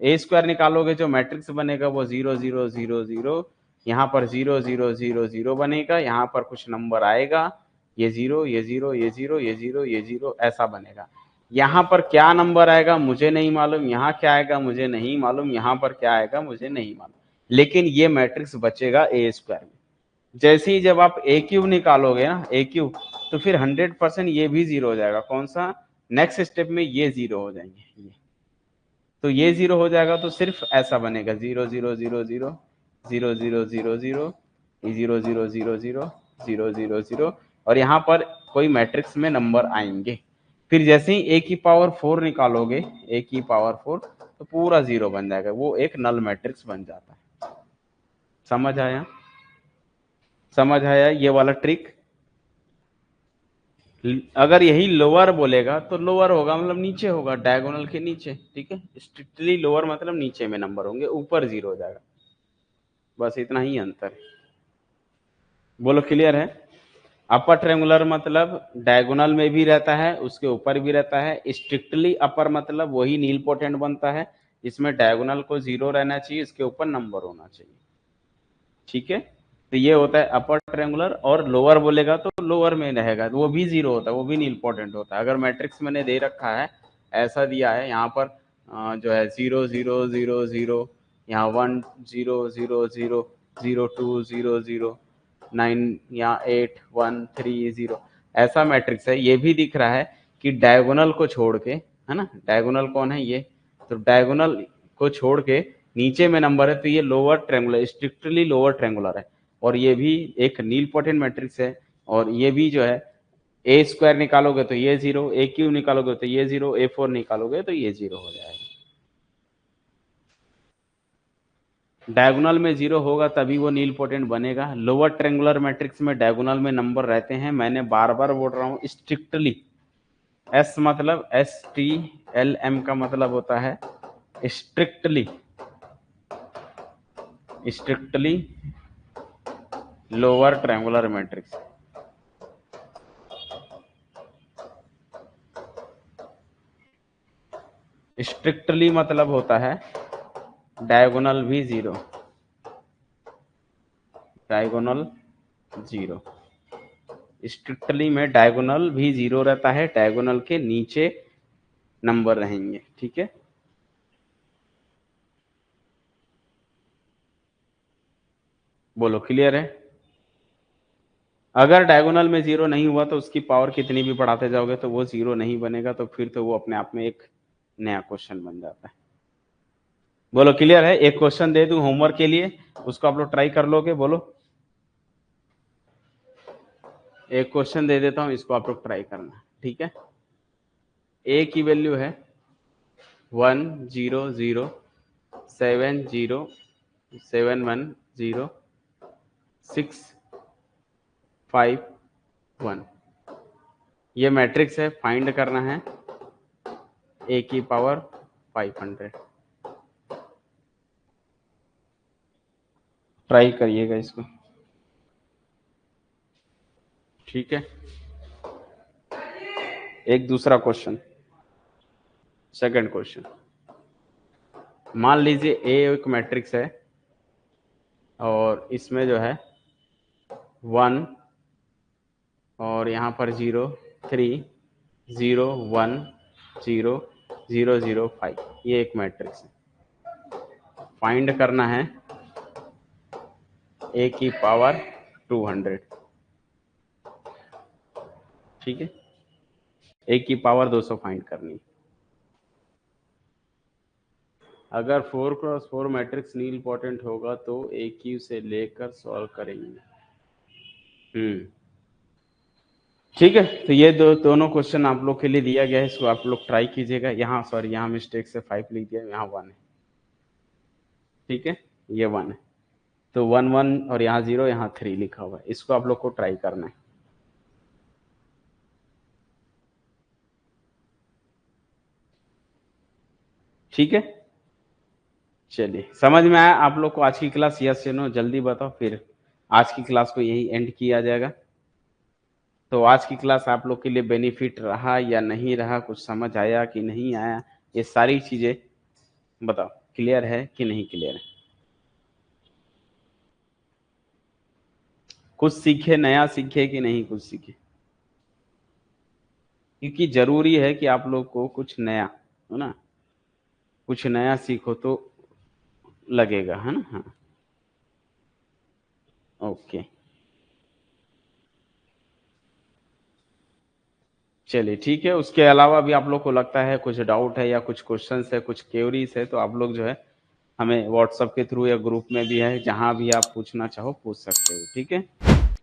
ए स्क्वायर निकालोगे जो मैट्रिक्स बनेगा वो 0 0 0 0, यहाँ पर 0 0 0 0 बनेगा, यहाँ पर कुछ नंबर आएगा, ये जीरो, ये जीरो, ये जीरो, ये जीरो, ये जीरो, ऐसा बनेगा। यहाँ पर क्या नंबर आएगा मुझे नहीं मालूम, यहाँ क्या आएगा मुझे नहीं मालूम, यहाँ पर क्या आएगा मुझे नहीं मालूम, लेकिन ये मैट्रिक्स बचेगा ए स्क्वायर में। जैसे ही जब आप ए क्यूब निकालोगे ना, ए क्यूब, तो फिर 100% ये भी जीरो हो जाएगा, कौन सा, नेक्स्ट स्टेप में ये जीरो हो जाएंगे, ये, तो ये जीरो हो जाएगा, तो सिर्फ ऐसा बनेगा 0 0 0 0 0 0 0 0 0, 0 0 0 0 0 0, और यहाँ पर कोई मैट्रिक्स में नंबर आएंगे, फिर जैसे ही ए की पावर 4 निकालोगे, ए की पावर 4, तो पूरा जीरो बन जाएगा, वो एक नल मैट्रिक्स बन जाता है। समझ आया, समझ आया ये वाला ट्रिक। अगर यही लोअर बोलेगा तो लोअर होगा मतलब नीचे होगा, डायगोनल के नीचे, ठीक है, स्ट्रिक्टली लोअर मतलब नीचे में नंबर होंगे, ऊपर जीरो हो जाएगा, बस इतना ही अंतर है। बोलो क्लियर है। अपर ट्रायंगुलर मतलब डायगोनल में भी रहता है, उसके ऊपर भी रहता है, स्ट्रिक्टली अपर मतलब वही नील पोटेंट बनता है, इसमें डायगोनल को जीरो रहना चाहिए, इसके ऊपर नंबर होना चाहिए, ठीक है। तो ये होता है अपर ट्रायंगुलर, और लोअर बोलेगा तो लोअर में रहेगा, तो वो भी 0 होता है, वो भी नहीं इंपॉर्टेंट होता है। अगर मैट्रिक्स मैंने दे रखा है, ऐसा दिया है यहाँ पर जो है 0 0 0 0, यहाँ 1 0 0 0 0 2 0 0 9, यहाँ 8 1 3 0, ऐसा मैट्रिक्स है। ये भी दिख रहा है कि डायगोनल को छोड़ के, है ना, डायगोनल कौन है, ये, तो डायगोनल को छोड़ के नीचे में नंबर है, तो ये lower triangular, strictly lower triangular है। और ये भी एक नीलपोटेंट मैट्रिक्स है, और ये भी जो है ए स्क्वायर निकालोगे तो ये 0, ए क्यूब निकालोगे तो ये 0, A4 निकालोगे तो ये 0 हो जाएगा। डायगोनल में 0 होगा तभी वो नीलपोटेंट बनेगा। लोअर ट्रायंगुलर मैट्रिक्स में डायगोनल में नंबर रहते हैं, मैंने बार बार बोल रहा हूँ, स्ट्रिक्टली। एस मतलब STLM का मतलब होता है strictly, strictly lower triangular matrix. Strictly मतलब होता है डायगोनल भी 0, डायगोनल 0। स्ट्रिक्टली में डायगोनल भी 0 रहता है, डायगोनल के नीचे नंबर रहेंगे, ठीक है। बोलो क्लियर है। अगर डायगोनल में 0 नहीं हुआ तो उसकी पावर कितनी भी बढ़ाते जाओगे तो वो 0 नहीं बनेगा, तो फिर तो वो अपने आप में एक नया क्वेश्चन बन जाता है। बोलो क्लियर है। एक क्वेश्चन दे दूं होमवर्क के लिए, उसको आप लोग ट्राई कर लोगे, बोलो। एक क्वेश्चन दे देता हूं, इसको आप लोग ट्राई करना, ठीक है। ए की वैल्यू है 1 0 0 7 0 7 1 0 6 5 1। ये मैट्रिक्स है, फाइंड करना है ए की पावर 500। ट्राई करिएगा इसको, ठीक है। एक दूसरा क्वेश्चन, सेकंड क्वेश्चन। मान लीजिए ए एक मैट्रिक्स है, और इसमें जो है 1 और यहाँ पर 0 3 0 1 0 0 0 5, ये एक मैट्रिक्स है। फाइंड करना है ए की पावर 200, ठीक है। ए की पावर 200 फाइंड करनी। अगर 4x4 मैट्रिक्स नील इंपॉर्टेंट होगा तो ए क्यू से लेकर सॉल्व करेंगे। ठीक है। तो ये दोनों क्वेश्चन आप लोग के लिए दिया गया है, इसको आप लोग ट्राई कीजिएगा। यहाँ सॉरी, यहाँ मिस्टेक से 5 लिख दिया, यहाँ 1 है, ठीक है, ये 1 है, तो 1 1 और यहाँ 0, यहाँ 3 लिखा हुआ है, इसको आप लोग को ट्राई करना है, ठीक है। चलिए, समझ में आया आप लोग को आज की क्लास? यस या नो जल्दी बताओ, फिर आज की क्लास को यही एंड किया जाएगा। तो आज की क्लास आप लोग के लिए बेनिफिट रहा या नहीं रहा, कुछ समझ आया कि नहीं आया, ये सारी चीजें बताओ, क्लियर है कि नहीं क्लियर है? कुछ सीखे, नया सीखे कि नहीं कुछ सीखे? क्योंकि जरूरी है कि आप लोग को कुछ नया, है ना, कुछ नया सीखो तो लगेगा, है ना। हाँ, ओके, चलिए ठीक है। उसके अलावा भी आप लोग को लगता है कुछ डाउट है या कुछ क्वेश्चंस है, कुछ क्वेरीज है, तो आप लोग जो है हमें व्हाट्सएप के थ्रू या ग्रुप में भी है, जहां भी आप पूछना चाहो पूछ सकते हो, ठीक है।